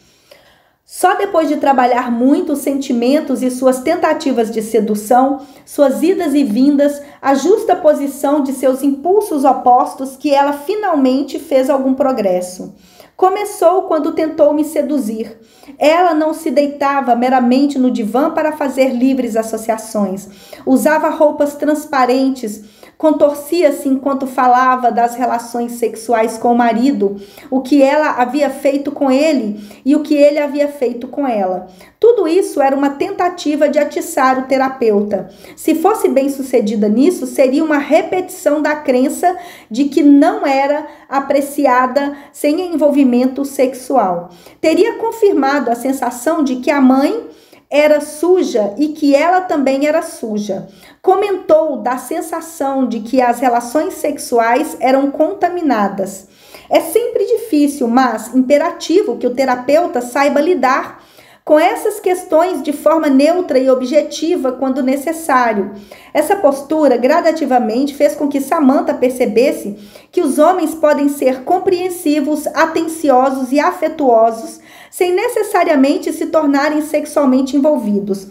Speaker 1: Só depois de trabalhar muito os sentimentos e suas tentativas de sedução, suas idas e vindas, a justa posição de seus impulsos opostos, que ela finalmente fez algum progresso. Começou quando tentou me seduzir. Ela não se deitava meramente no divã para fazer livres associações. Usava roupas transparentes, contorcia-se enquanto falava das relações sexuais com o marido, o que ela havia feito com ele e o que ele havia feito com ela. Tudo isso era uma tentativa de atiçar o terapeuta. Se fosse bem-sucedida nisso, seria uma repetição da crença de que não era apreciada sem envolvimento sexual. Teria confirmado a sensação de que a mãe era suja e que ela também era suja. Comentou da sensação de que as relações sexuais eram contaminadas. É sempre difícil, mas imperativo que o terapeuta saiba lidar com essas questões de forma neutra e objetiva quando necessário. Essa postura gradativamente fez com que Samantha percebesse que os homens podem ser compreensivos, atenciosos e afetuosos sem necessariamente se tornarem sexualmente envolvidos.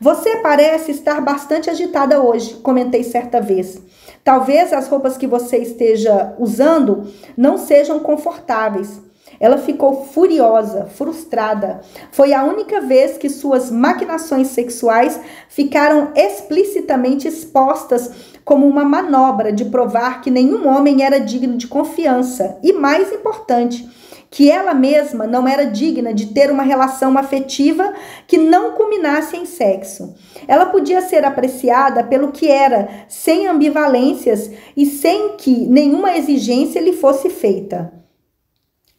Speaker 1: Você parece estar bastante agitada hoje, comentei certa vez. Talvez as roupas que você esteja usando não sejam confortáveis. Ela ficou furiosa, frustrada. Foi a única vez que suas maquinações sexuais ficaram explicitamente expostas como uma manobra de provar que nenhum homem era digno de confiança. E mais importante, que ela mesma não era digna de ter uma relação afetiva que não culminasse em sexo. Ela podia ser apreciada pelo que era, sem ambivalências e sem que nenhuma exigência lhe fosse feita.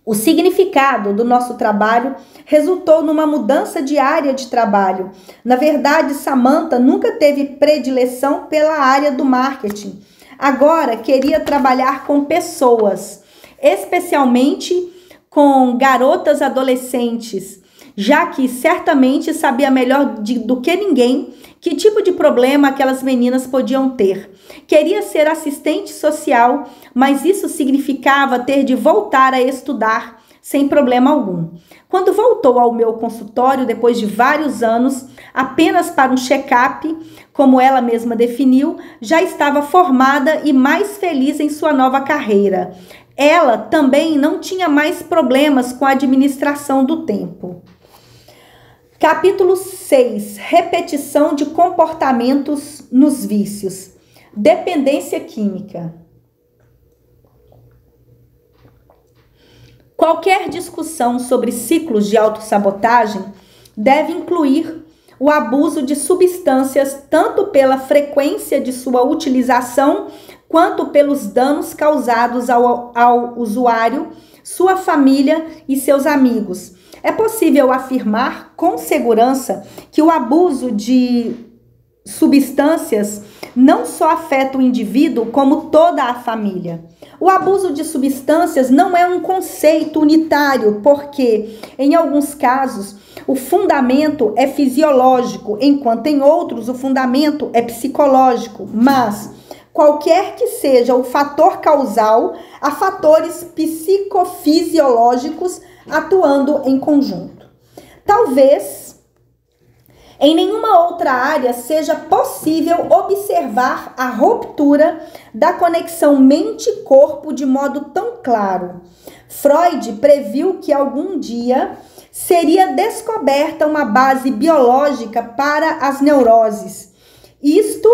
Speaker 1: O significado do nosso trabalho resultou numa mudança de área de trabalho. Na verdade, Samantha nunca teve predileção pela área do marketing. Agora queria trabalhar com pessoas, especialmente com garotas adolescentes, já que certamente sabia melhor do que ninguém que tipo de problema aquelas meninas podiam ter. Queria ser assistente social, mas isso significava ter de voltar a estudar sem problema algum. Quando voltou ao meu consultório, depois de vários anos, apenas para um check-up, como ela mesma definiu, já estava formada e mais feliz em sua nova carreira. Ela também não tinha mais problemas com a administração do tempo. Capítulo 6. Repetição de comportamentos nos vícios. Dependência química. Qualquer discussão sobre ciclos de autossabotagem deve incluir o abuso de substâncias tanto pela frequência de sua utilização quanto pelos danos causados ao usuário, sua família e seus amigos. É possível afirmar com segurança que o abuso de substâncias não só afeta o indivíduo, como toda a família. O abuso de substâncias não é um conceito unitário, porque, em alguns casos, o fundamento é fisiológico, enquanto em outros o fundamento é psicológico. Mas, qualquer que seja o fator causal, há fatores psicofisiológicos atuando em conjunto. Talvez em nenhuma outra área seja possível observar a ruptura da conexão mente-corpo de modo tão claro. Freud previu que algum dia seria descoberta uma base biológica para as neuroses. Isto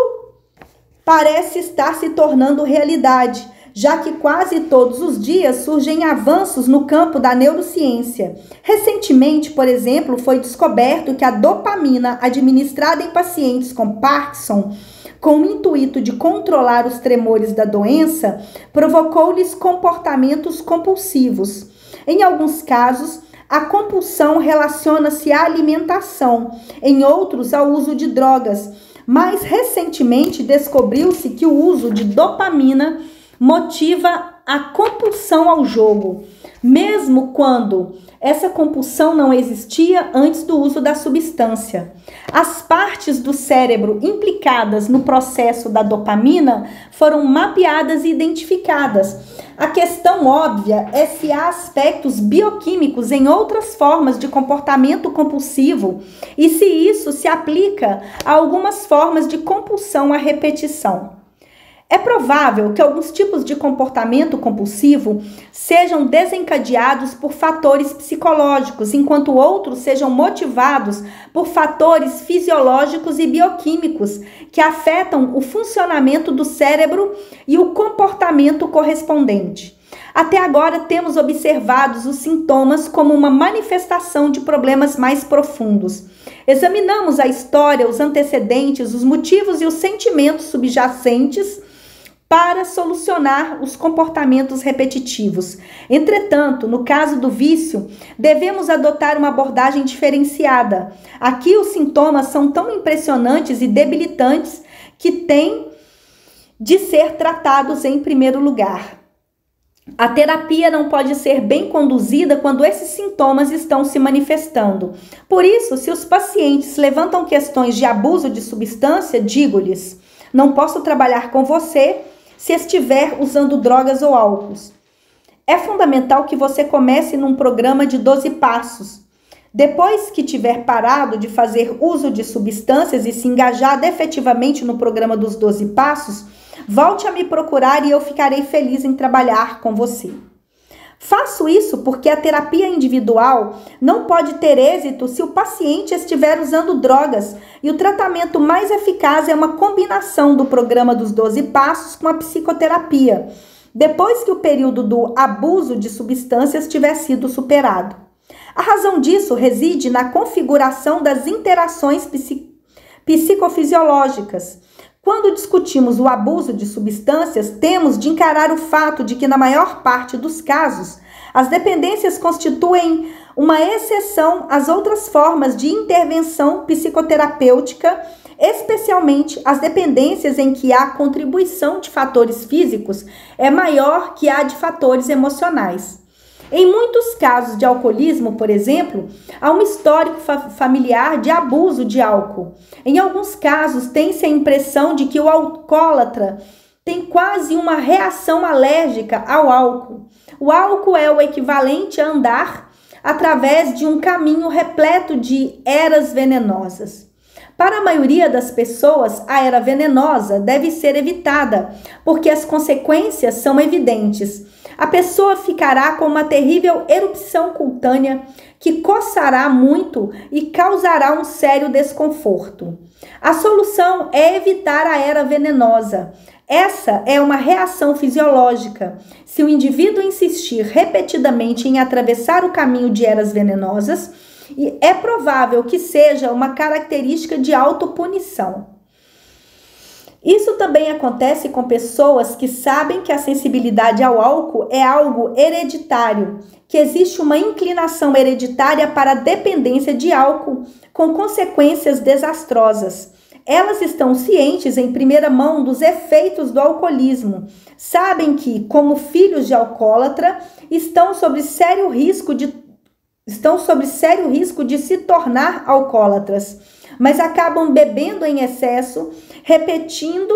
Speaker 1: parece estar se tornando realidade, já que quase todos os dias surgem avanços no campo da neurociência. Recentemente, por exemplo, foi descoberto que a dopamina administrada em pacientes com Parkinson, com o intuito de controlar os tremores da doença, provocou-lhes comportamentos compulsivos. Em alguns casos, a compulsão relaciona-se à alimentação, em outros ao uso de drogas. Mais recentemente, descobriu-se que o uso de dopamina motiva a compulsão ao jogo, mesmo quando essa compulsão não existia antes do uso da substância. As partes do cérebro implicadas no processo da dopamina foram mapeadas e identificadas. A questão óbvia é se há aspectos bioquímicos em outras formas de comportamento compulsivo e se isso se aplica a algumas formas de compulsão à repetição. É provável que alguns tipos de comportamento compulsivo sejam desencadeados por fatores psicológicos, enquanto outros sejam motivados por fatores fisiológicos e bioquímicos que afetam o funcionamento do cérebro e o comportamento correspondente. Até agora temos observado os sintomas como uma manifestação de problemas mais profundos. Examinamos a história, os antecedentes, os motivos e os sentimentos subjacentes para solucionar os comportamentos repetitivos. Entretanto, no caso do vício, devemos adotar uma abordagem diferenciada. Aqui os sintomas são tão impressionantes e debilitantes que têm de ser tratados em primeiro lugar. A terapia não pode ser bem conduzida quando esses sintomas estão se manifestando. Por isso, se os pacientes levantam questões de abuso de substância, digo-lhes: não posso trabalhar com você se estiver usando drogas ou álcools. É fundamental que você comece num programa de 12 passos. Depois que tiver parado de fazer uso de substâncias e se engajado efetivamente no programa dos 12 passos, volte a me procurar e eu ficarei feliz em trabalhar com você. Faço isso porque a terapia individual não pode ter êxito se o paciente estiver usando drogas e o tratamento mais eficaz é uma combinação do programa dos 12 passos com a psicoterapia, depois que o período do abuso de substâncias tiver sido superado. A razão disso reside na configuração das interações psicofisiológicas. Quando discutimos o abuso de substâncias, temos de encarar o fato de que, na maior parte dos casos, as dependências constituem uma exceção às outras formas de intervenção psicoterapêutica, especialmente as dependências em que a contribuição de fatores físicos é maior que a de fatores emocionais. Em muitos casos de alcoolismo, por exemplo, há um histórico familiar de abuso de álcool. Em alguns casos, tem-se a impressão de que o alcoólatra tem quase uma reação alérgica ao álcool. O álcool é o equivalente a andar através de um caminho repleto de eras venenosas. Para a maioria das pessoas, a era venenosa deve ser evitada, porque as consequências são evidentes. A pessoa ficará com uma terrível erupção cutânea que coçará muito e causará um sério desconforto. A solução é evitar a era venenosa. Essa é uma reação fisiológica. Se o indivíduo insistir repetidamente em atravessar o caminho de eras venenosas, é provável que seja uma característica de autopunição. Isso também acontece com pessoas que sabem que a sensibilidade ao álcool é algo hereditário, que existe uma inclinação hereditária para a dependência de álcool, com consequências desastrosas. Elas estão cientes em primeira mão dos efeitos do alcoolismo. Sabem que, como filhos de alcoólatra, estão sob sério risco de se tornar alcoólatras, mas acabam bebendo em excesso, repetindo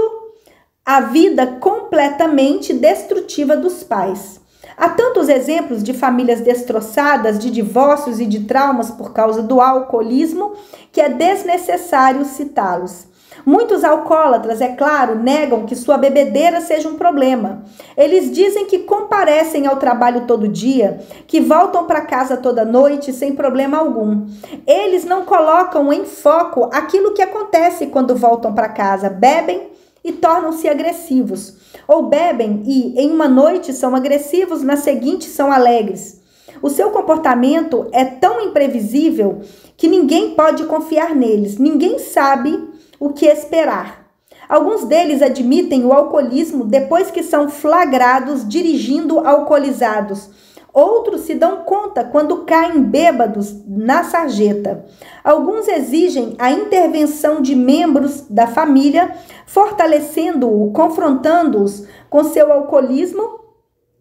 Speaker 1: a vida completamente destrutiva dos pais. Há tantos exemplos de famílias destroçadas, de divórcios e de traumas por causa do alcoolismo, que é desnecessário citá-los. Muitos alcoólatras, é claro, negam que sua bebedeira seja um problema. Eles dizem que comparecem ao trabalho todo dia, que voltam para casa toda noite sem problema algum. Eles não colocam em foco aquilo que acontece quando voltam para casa, bebem e tornam-se agressivos. Ou bebem e, em uma noite, são agressivos, na seguinte são alegres. O seu comportamento é tão imprevisível que ninguém pode confiar neles, ninguém sabe o que esperar. Alguns deles admitem o alcoolismo depois que são flagrados dirigindo alcoolizados. Outros se dão conta quando caem bêbados na sarjeta. Alguns exigem a intervenção de membros da família, fortalecendo-o, confrontando-os com seu alcoolismo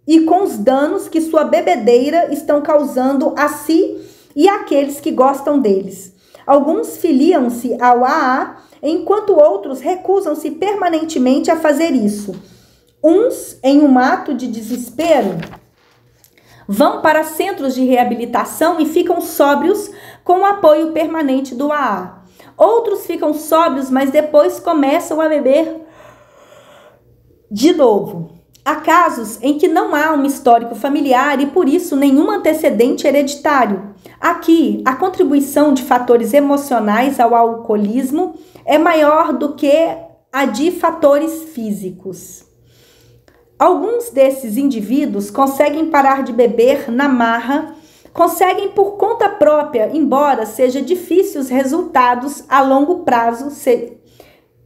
Speaker 1: e com os danos que sua bebedeira estão causando a si e àqueles que gostam deles. Alguns filiam-se ao AA, enquanto outros recusam-se permanentemente a fazer isso. Uns, em um ato de desespero, vão para centros de reabilitação e ficam sóbrios com o apoio permanente do AA. Outros ficam sóbrios, mas depois começam a beber de novo. Há casos em que não há um histórico familiar e, por isso, nenhum antecedente hereditário. Aqui, a contribuição de fatores emocionais ao alcoolismo é maior do que a de fatores físicos. Alguns desses indivíduos conseguem parar de beber na marra, conseguem por conta própria, embora seja difícil os resultados a longo prazo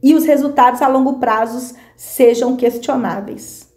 Speaker 1: e os resultados a longo prazo sejam questionáveis.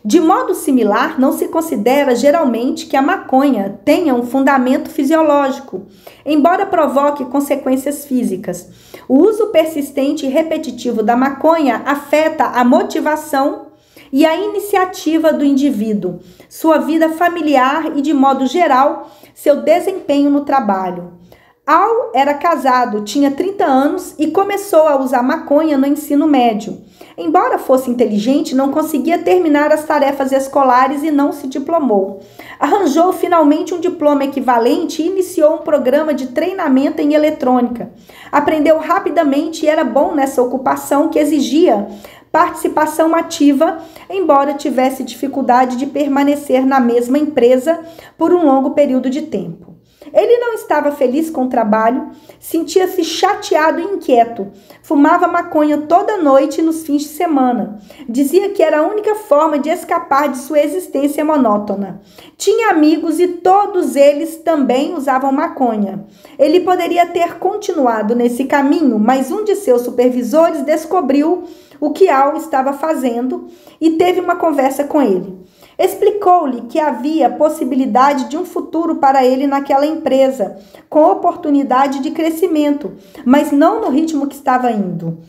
Speaker 1: De modo similar, não se considera geralmente que a maconha tenha um fundamento fisiológico, embora provoque consequências físicas. O uso persistente e repetitivo da maconha afeta a motivação e a iniciativa do indivíduo, sua vida familiar e, de modo geral, seu desempenho no trabalho. Al era casado, tinha 30 anos e começou a usar maconha no ensino médio. Embora fosse inteligente, não conseguia terminar as tarefas escolares e não se diplomou. Arranjou finalmente um diploma equivalente e iniciou um programa de treinamento em eletrônica. Aprendeu rapidamente e era bom nessa ocupação que exigia participação ativa, embora tivesse dificuldade de permanecer na mesma empresa por um longo período de tempo. Ele não estava feliz com o trabalho, sentia-se chateado e inquieto, fumava maconha toda noite nos fins de semana. Dizia que era a única forma de escapar de sua existência monótona. Tinha amigos e todos eles também usavam maconha. Ele poderia ter continuado nesse caminho, mas um de seus supervisores descobriu o que Al estava fazendo e teve uma conversa com ele. Explicou-lhe que havia possibilidade de um futuro para ele naquela empresa, com oportunidade de crescimento, mas não no ritmo que estava indo.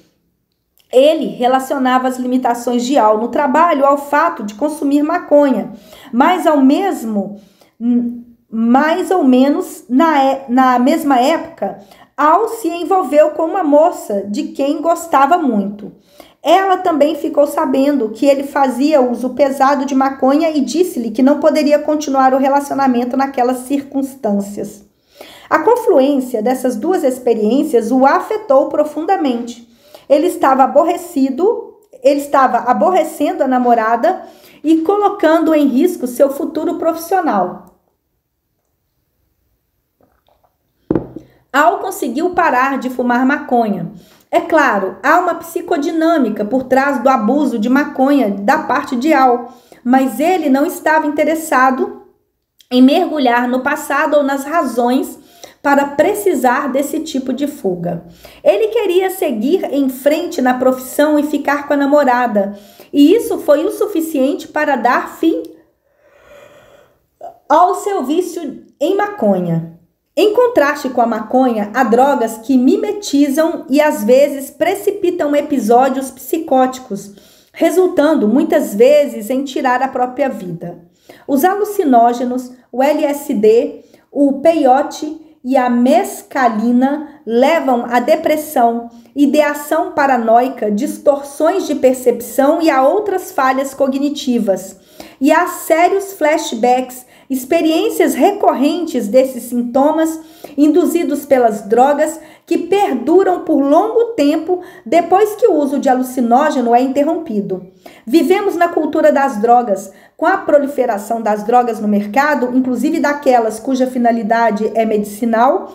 Speaker 1: Ele relacionava as limitações de Al no trabalho ao fato de consumir maconha, mais ou menos na mesma época, Al se envolveu com uma moça de quem gostava muito. Ela também ficou sabendo que ele fazia uso pesado de maconha e disse-lhe que não poderia continuar o relacionamento naquelas circunstâncias. A confluência dessas duas experiências o afetou profundamente. Ele estava aborrecendo a namorada e colocando em risco seu futuro profissional. Al conseguiu parar de fumar maconha. É claro, há uma psicodinâmica por trás do abuso de maconha da parte de Al, mas ele não estava interessado em mergulhar no passado ou nas razões para precisar desse tipo de fuga. Ele queria seguir em frente na profissão e ficar com a namorada, e isso foi o suficiente para dar fim ao seu vício em maconha. Em contraste com a maconha, há drogas que mimetizam e às vezes precipitam episódios psicóticos, resultando muitas vezes em tirar a própria vida. Os alucinógenos, o LSD, o peyote e a mescalina levam à depressão, ideação paranoica, distorções de percepção e a outras falhas cognitivas. E há sérios flashbacks, experiências recorrentes desses sintomas induzidos pelas drogas que perduram por longo tempo depois que o uso de alucinógeno é interrompido. Vivemos na cultura das drogas, com a proliferação das drogas no mercado, inclusive daquelas cuja finalidade é medicinal.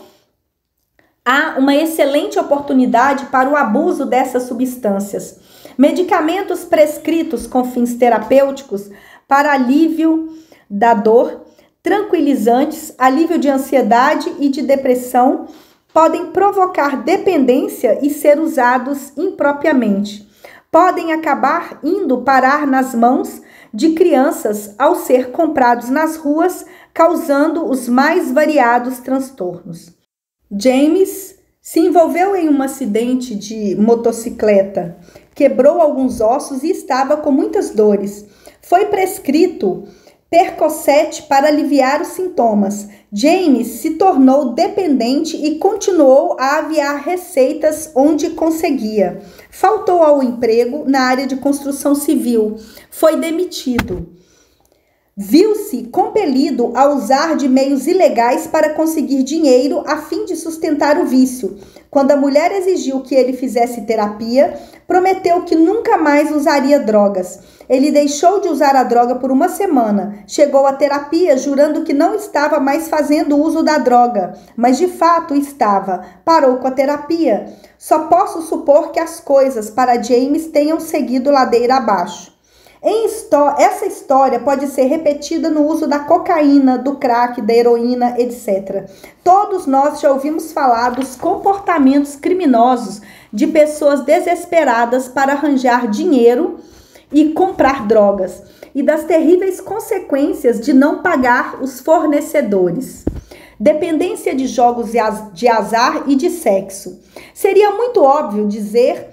Speaker 1: Há uma excelente oportunidade para o abuso dessas substâncias. Medicamentos prescritos com fins terapêuticos para alívio da dor, tranquilizantes, alívio de ansiedade e de depressão podem provocar dependência e ser usados impropriamente. Podem acabar indo parar nas mãos de crianças ao ser comprados nas ruas, causando os mais variados transtornos. James se envolveu em um acidente de motocicleta, quebrou alguns ossos e estava com muitas dores. Foi prescrito Percocet para aliviar os sintomas. James se tornou dependente e continuou a aviar receitas onde conseguia. Faltou ao emprego na área de construção civil. Foi demitido. Viu-se compelido a usar de meios ilegais para conseguir dinheiro a fim de sustentar o vício. Quando a mulher exigiu que ele fizesse terapia, prometeu que nunca mais usaria drogas. Ele deixou de usar a droga por uma semana. Chegou à terapia jurando que não estava mais fazendo uso da droga, mas de fato estava. Parou com a terapia. Só posso supor que as coisas para James tenham seguido ladeira abaixo. Essa história pode ser repetida no uso da cocaína, do crack, da heroína, etc. Todos nós já ouvimos falar dos comportamentos criminosos de pessoas desesperadas para arranjar dinheiro e comprar drogas, e das terríveis consequências de não pagar os fornecedores. Dependência de jogos de azar e de sexo. Seria muito óbvio dizer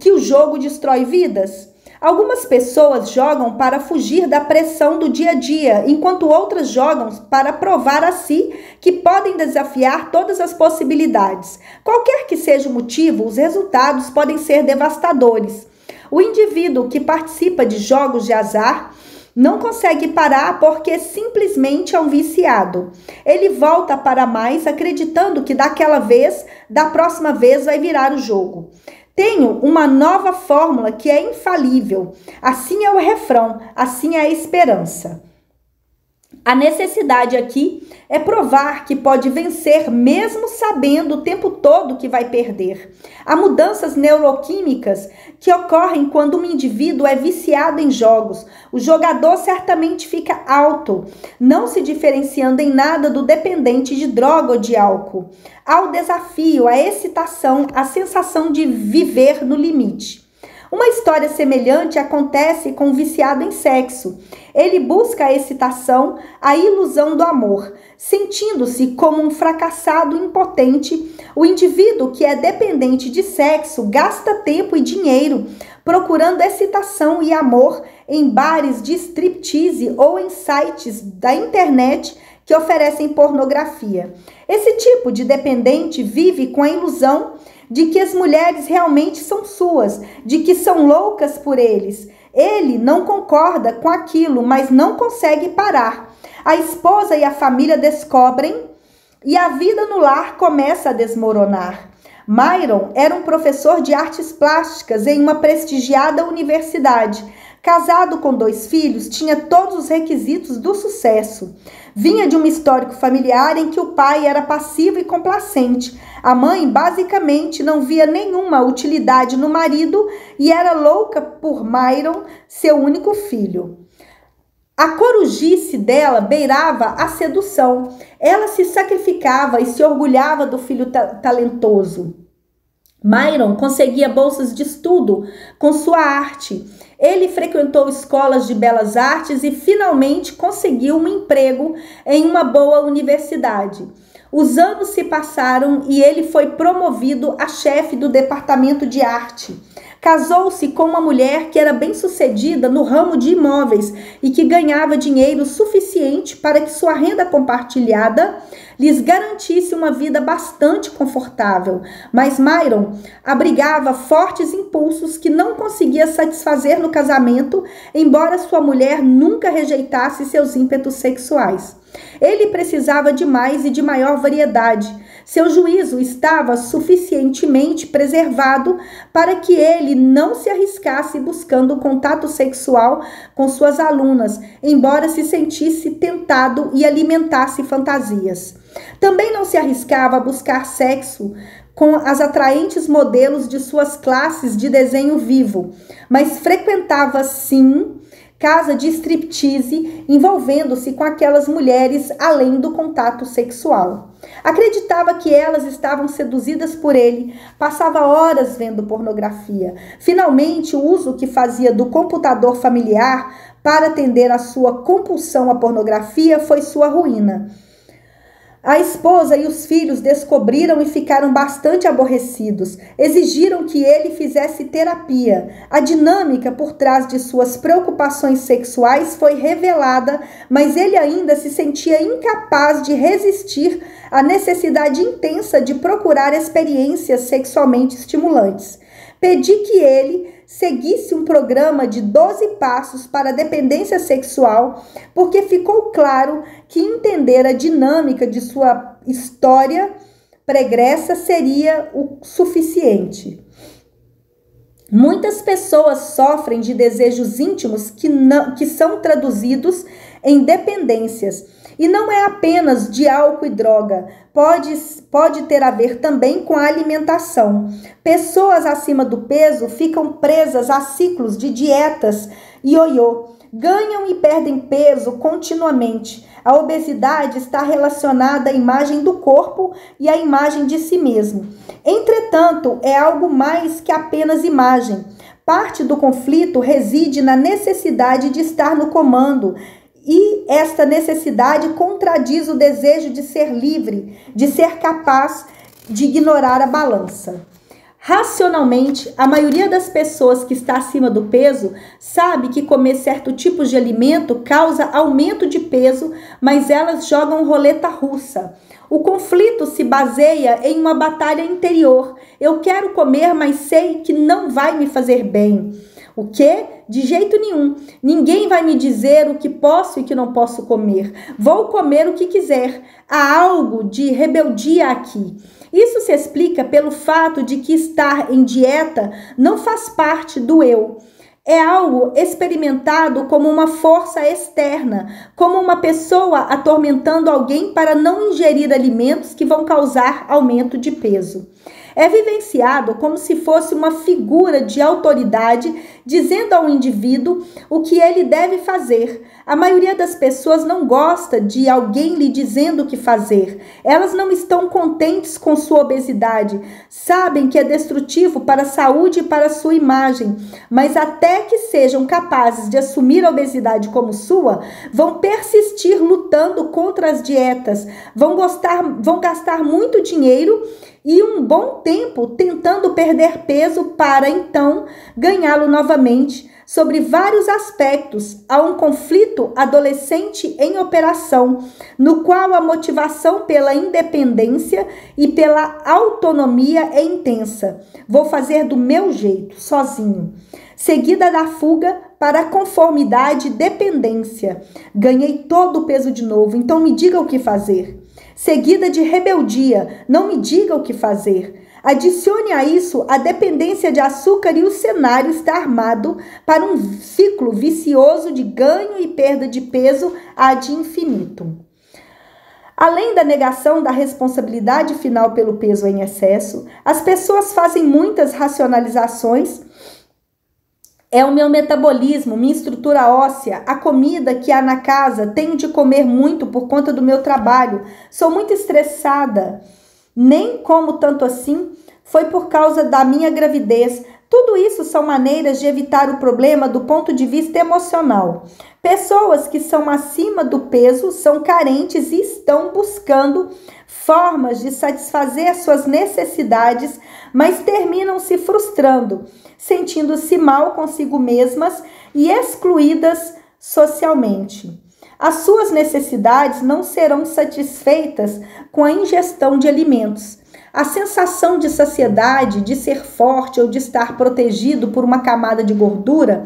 Speaker 1: que o jogo destrói vidas? Algumas pessoas jogam para fugir da pressão do dia a dia, enquanto outras jogam para provar a si que podem desafiar todas as possibilidades. Qualquer que seja o motivo, os resultados podem ser devastadores. O indivíduo que participa de jogos de azar não consegue parar porque simplesmente é um viciado. Ele volta para mais acreditando que da próxima vez vai virar o jogo. Tenho uma nova fórmula que é infalível. Assim é o refrão, assim é a esperança. A necessidade aqui é provar que pode vencer mesmo sabendo o tempo todo que vai perder. Há mudanças neuroquímicas que ocorrem quando um indivíduo é viciado em jogos. O jogador certamente fica alto, não se diferenciando em nada do dependente de droga ou de álcool. Há o desafio, a excitação, a sensação de viver no limite. Uma história semelhante acontece com o viciado em sexo. Ele busca a excitação, a ilusão do amor. Sentindo-se como um fracassado impotente, o indivíduo que é dependente de sexo gasta tempo e dinheiro procurando excitação e amor em bares de striptease ou em sites da internet que oferecem pornografia. Esse tipo de dependente vive com a ilusão de que as mulheres realmente são suas, de que são loucas por eles. Ele não concorda com aquilo, mas não consegue parar. A esposa e a família descobrem e a vida no lar começa a desmoronar. Myron era um professor de artes plásticas em uma prestigiada universidade. Casado com 2 filhos, tinha todos os requisitos do sucesso. Vinha de um histórico familiar em que o pai era passivo e complacente. A mãe, basicamente, não via nenhuma utilidade no marido e era louca por Myron, seu único filho. A corujice dela beirava a sedução. Ela se sacrificava e se orgulhava do filho talentoso. Myron conseguia bolsas de estudo com sua arte. Ele frequentou escolas de belas artes e finalmente conseguiu um emprego em uma boa universidade. Os anos se passaram e ele foi promovido a chefe do departamento de arte. Casou-se com uma mulher que era bem-sucedida no ramo de imóveis e que ganhava dinheiro suficiente para que sua renda compartilhada lhes garantisse uma vida bastante confortável. Mas Myron abrigava fortes impulsos que não conseguia satisfazer no casamento, embora sua mulher nunca rejeitasse seus ímpetos sexuais. Ele precisava de mais e de maior variedade. Seu juízo estava suficientemente preservado para que ele não se arriscasse buscando contato sexual com suas alunas, embora se sentisse tentado e alimentasse fantasias. Também não se arriscava a buscar sexo com as atraentes modelos de suas classes de desenho vivo, mas frequentava sim casa de striptease, envolvendo-se com aquelas mulheres além do contato sexual. Acreditava que elas estavam seduzidas por ele, passava horas vendo pornografia. Finalmente, o uso que fazia do computador familiar para atender à sua compulsão à pornografia foi sua ruína. A esposa e os filhos descobriram e ficaram bastante aborrecidos. Exigiram que ele fizesse terapia. A dinâmica por trás de suas preocupações sexuais foi revelada, mas ele ainda se sentia incapaz de resistir à necessidade intensa de procurar experiências sexualmente estimulantes. Pedi que ele seguisse um programa de 12 passos para a dependência sexual, porque ficou claro que entender a dinâmica de sua história pregressa seria o suficiente. Muitas pessoas sofrem de desejos íntimos que são traduzidos em dependências. E não é apenas de álcool e droga, pode ter a ver também com a alimentação. Pessoas acima do peso ficam presas a ciclos de dietas ioiô, ganham e perdem peso continuamente. A obesidade está relacionada à imagem do corpo e à imagem de si mesmo. Entretanto, é algo mais que apenas imagem. Parte do conflito reside na necessidade de estar no comando. E esta necessidade contradiz o desejo de ser livre, de ser capaz de ignorar a balança. Racionalmente, a maioria das pessoas que está acima do peso sabe que comer certo tipo de alimento causa aumento de peso, mas elas jogam roleta russa. O conflito se baseia em uma batalha interior. Eu quero comer, mas sei que não vai me fazer bem. O quê? De jeito nenhum. Ninguém vai me dizer o que posso e que não posso comer. Vou comer o que quiser. Há algo de rebeldia aqui. Isso se explica pelo fato de que estar em dieta não faz parte do eu. É algo experimentado como uma força externa, como uma pessoa atormentando alguém para não ingerir alimentos que vão causar aumento de peso. É vivenciado como se fosse uma figura de autoridade dizendo ao indivíduo o que ele deve fazer. A maioria das pessoas não gosta de alguém lhe dizendo o que fazer. Elas não estão contentes com sua obesidade, sabem que é destrutivo para a saúde e para a sua imagem, mas até que sejam capazes de assumir a obesidade como sua, vão persistir lutando contra as dietas, vão gastar muito dinheiro e um bom tempo tentando perder peso para então ganhá-lo novamente. Sobre vários aspectos, há um conflito adolescente em operação, no qual a motivação pela independência e pela autonomia é intensa. Vou fazer do meu jeito, sozinho. Seguida da fuga para a conformidade e dependência. Ganhei todo o peso de novo, então me diga o que fazer. Seguida de rebeldia, não me diga o que fazer. Adicione a isso a dependência de açúcar e o cenário está armado para um ciclo vicioso de ganho e perda de peso ad infinitum. Além da negação da responsabilidade final pelo peso em excesso, as pessoas fazem muitas racionalizações. É o meu metabolismo, minha estrutura óssea, a comida que há na casa, tenho de comer muito por conta do meu trabalho, sou muito estressada, nem como tanto assim, foi por causa da minha gravidez. Tudo isso são maneiras de evitar o problema do ponto de vista emocional. Pessoas que são acima do peso são carentes e estão buscando formas de satisfazer suas necessidades, mas terminam se frustrando, sentindo-se mal consigo mesmas e excluídas socialmente. As suas necessidades não serão satisfeitas com a ingestão de alimentos. A sensação de saciedade, de ser forte ou de estar protegido por uma camada de gordura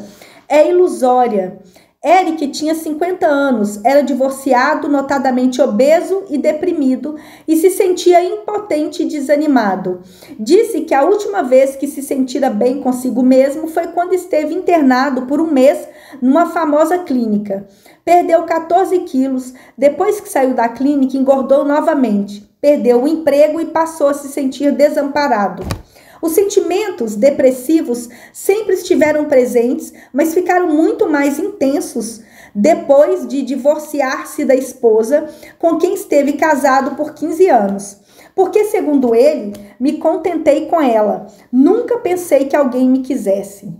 Speaker 1: é ilusória. Eric tinha 50 anos, era divorciado, notadamente obeso e deprimido, e se sentia impotente e desanimado. Disse que a última vez que se sentira bem consigo mesmo foi quando esteve internado por um mês numa famosa clínica. Perdeu 14 quilos, depois que saiu da clínica engordou novamente, perdeu o emprego e passou a se sentir desamparado. Os sentimentos depressivos sempre estiveram presentes, mas ficaram muito mais intensos depois de divorciar-se da esposa, com quem esteve casado por 15 anos. Porque, segundo ele, me contentei com ela. Nunca pensei que alguém me quisesse.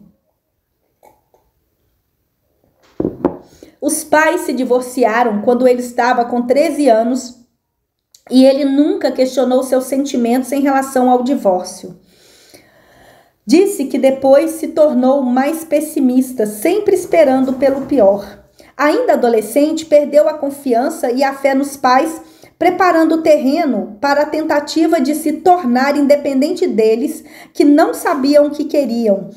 Speaker 1: Os pais se divorciaram quando ele estava com 13 anos e ele nunca questionou seus sentimentos em relação ao divórcio. Disse que depois se tornou mais pessimista, sempre esperando pelo pior. Ainda adolescente, perdeu a confiança e a fé nos pais, preparando o terreno para a tentativa de se tornar independente deles, que não sabiam o que queriam,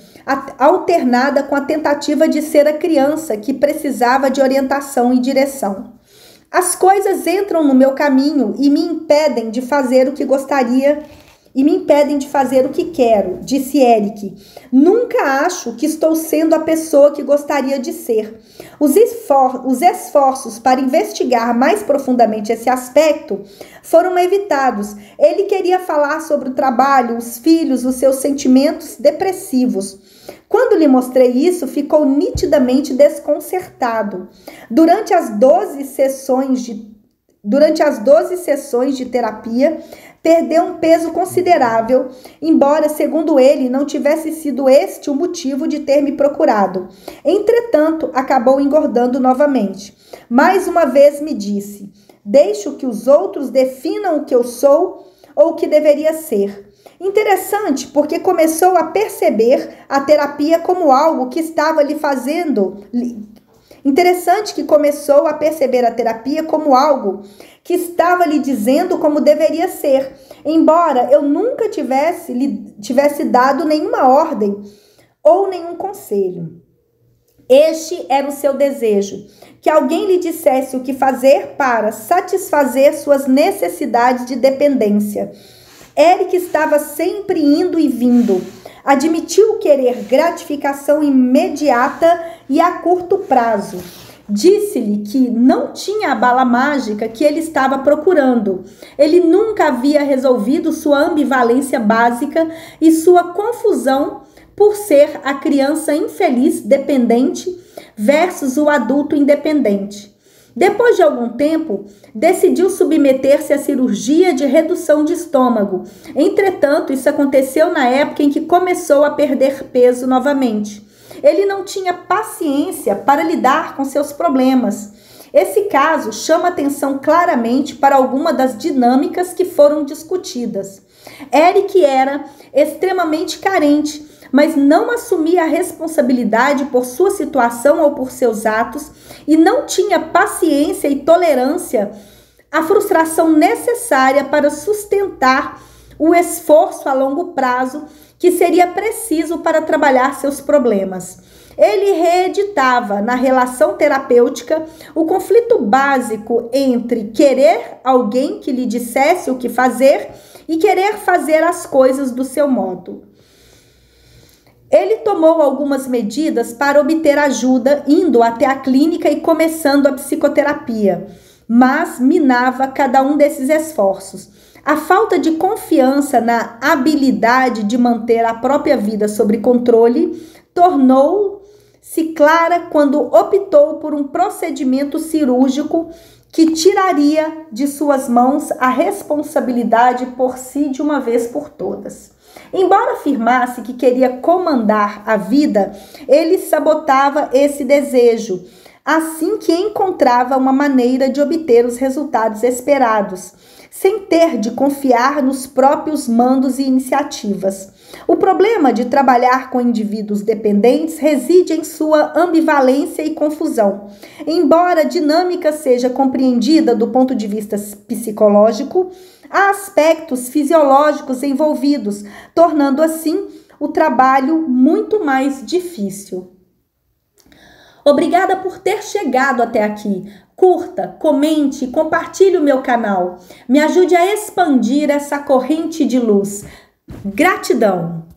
Speaker 1: alternada com a tentativa de ser a criança que precisava de orientação e direção. As coisas entram no meu caminho e me impedem de fazer o que gostaria e me impedem de fazer o que quero, disse Eric. Nunca acho que estou sendo a pessoa que gostaria de ser. Os esforços para investigar mais profundamente esse aspecto foram evitados. Ele queria falar sobre o trabalho, os filhos, os seus sentimentos depressivos. Quando lhe mostrei isso, ficou nitidamente desconcertado. Durante as 12 sessões de terapia, perdeu um peso considerável, embora, segundo ele, não tivesse sido este o motivo de ter me procurado. Entretanto, acabou engordando novamente. Mais uma vez me disse: deixo que os outros definam o que eu sou ou o que deveria ser. Interessante, porque começou a perceber a terapia como algo que estava lhe fazendo... Interessante que começou a perceber a terapia como algo que estava lhe dizendo como deveria ser, embora eu nunca tivesse dado nenhuma ordem ou nenhum conselho. Este era o seu desejo, que alguém lhe dissesse o que fazer para satisfazer suas necessidades de dependência. Eric estava sempre indo e vindo. Admitiu querer gratificação imediata e a curto prazo. Disse-lhe que não tinha a bala mágica que ele estava procurando. Ele nunca havia resolvido sua ambivalência básica e sua confusão por ser a criança infeliz dependente versus o adulto independente. Depois de algum tempo, decidiu submeter-se à cirurgia de redução de estômago. Entretanto, isso aconteceu na época em que começou a perder peso novamente. Ele não tinha paciência para lidar com seus problemas. Esse caso chama atenção claramente para alguma das dinâmicas que foram discutidas. Eric era extremamente carente, mas não assumia a responsabilidade por sua situação ou por seus atos e não tinha paciência e tolerância à frustração necessária para sustentar o esforço a longo prazo que seria preciso para trabalhar seus problemas. Ele reeditava na relação terapêutica o conflito básico entre querer alguém que lhe dissesse o que fazer e querer fazer as coisas do seu modo. Ele tomou algumas medidas para obter ajuda, indo até a clínica e começando a psicoterapia, mas minava cada um desses esforços. A falta de confiança na habilidade de manter a própria vida sob controle tornou-se clara quando optou por um procedimento cirúrgico que tiraria de suas mãos a responsabilidade por si de uma vez por todas. Embora afirmasse que queria comandar a vida, ele sabotava esse desejo. assim que encontrava uma maneira de obter os resultados esperados, sem ter de confiar nos próprios mandos e iniciativas. O problema de trabalhar com indivíduos dependentes reside em sua ambivalência e confusão. Embora a dinâmica seja compreendida do ponto de vista psicológico, há aspectos fisiológicos envolvidos, tornando assim o trabalho muito mais difícil. Obrigada por ter chegado até aqui. Curta, comente, compartilhe o meu canal. Me ajude a expandir essa corrente de luz. Gratidão!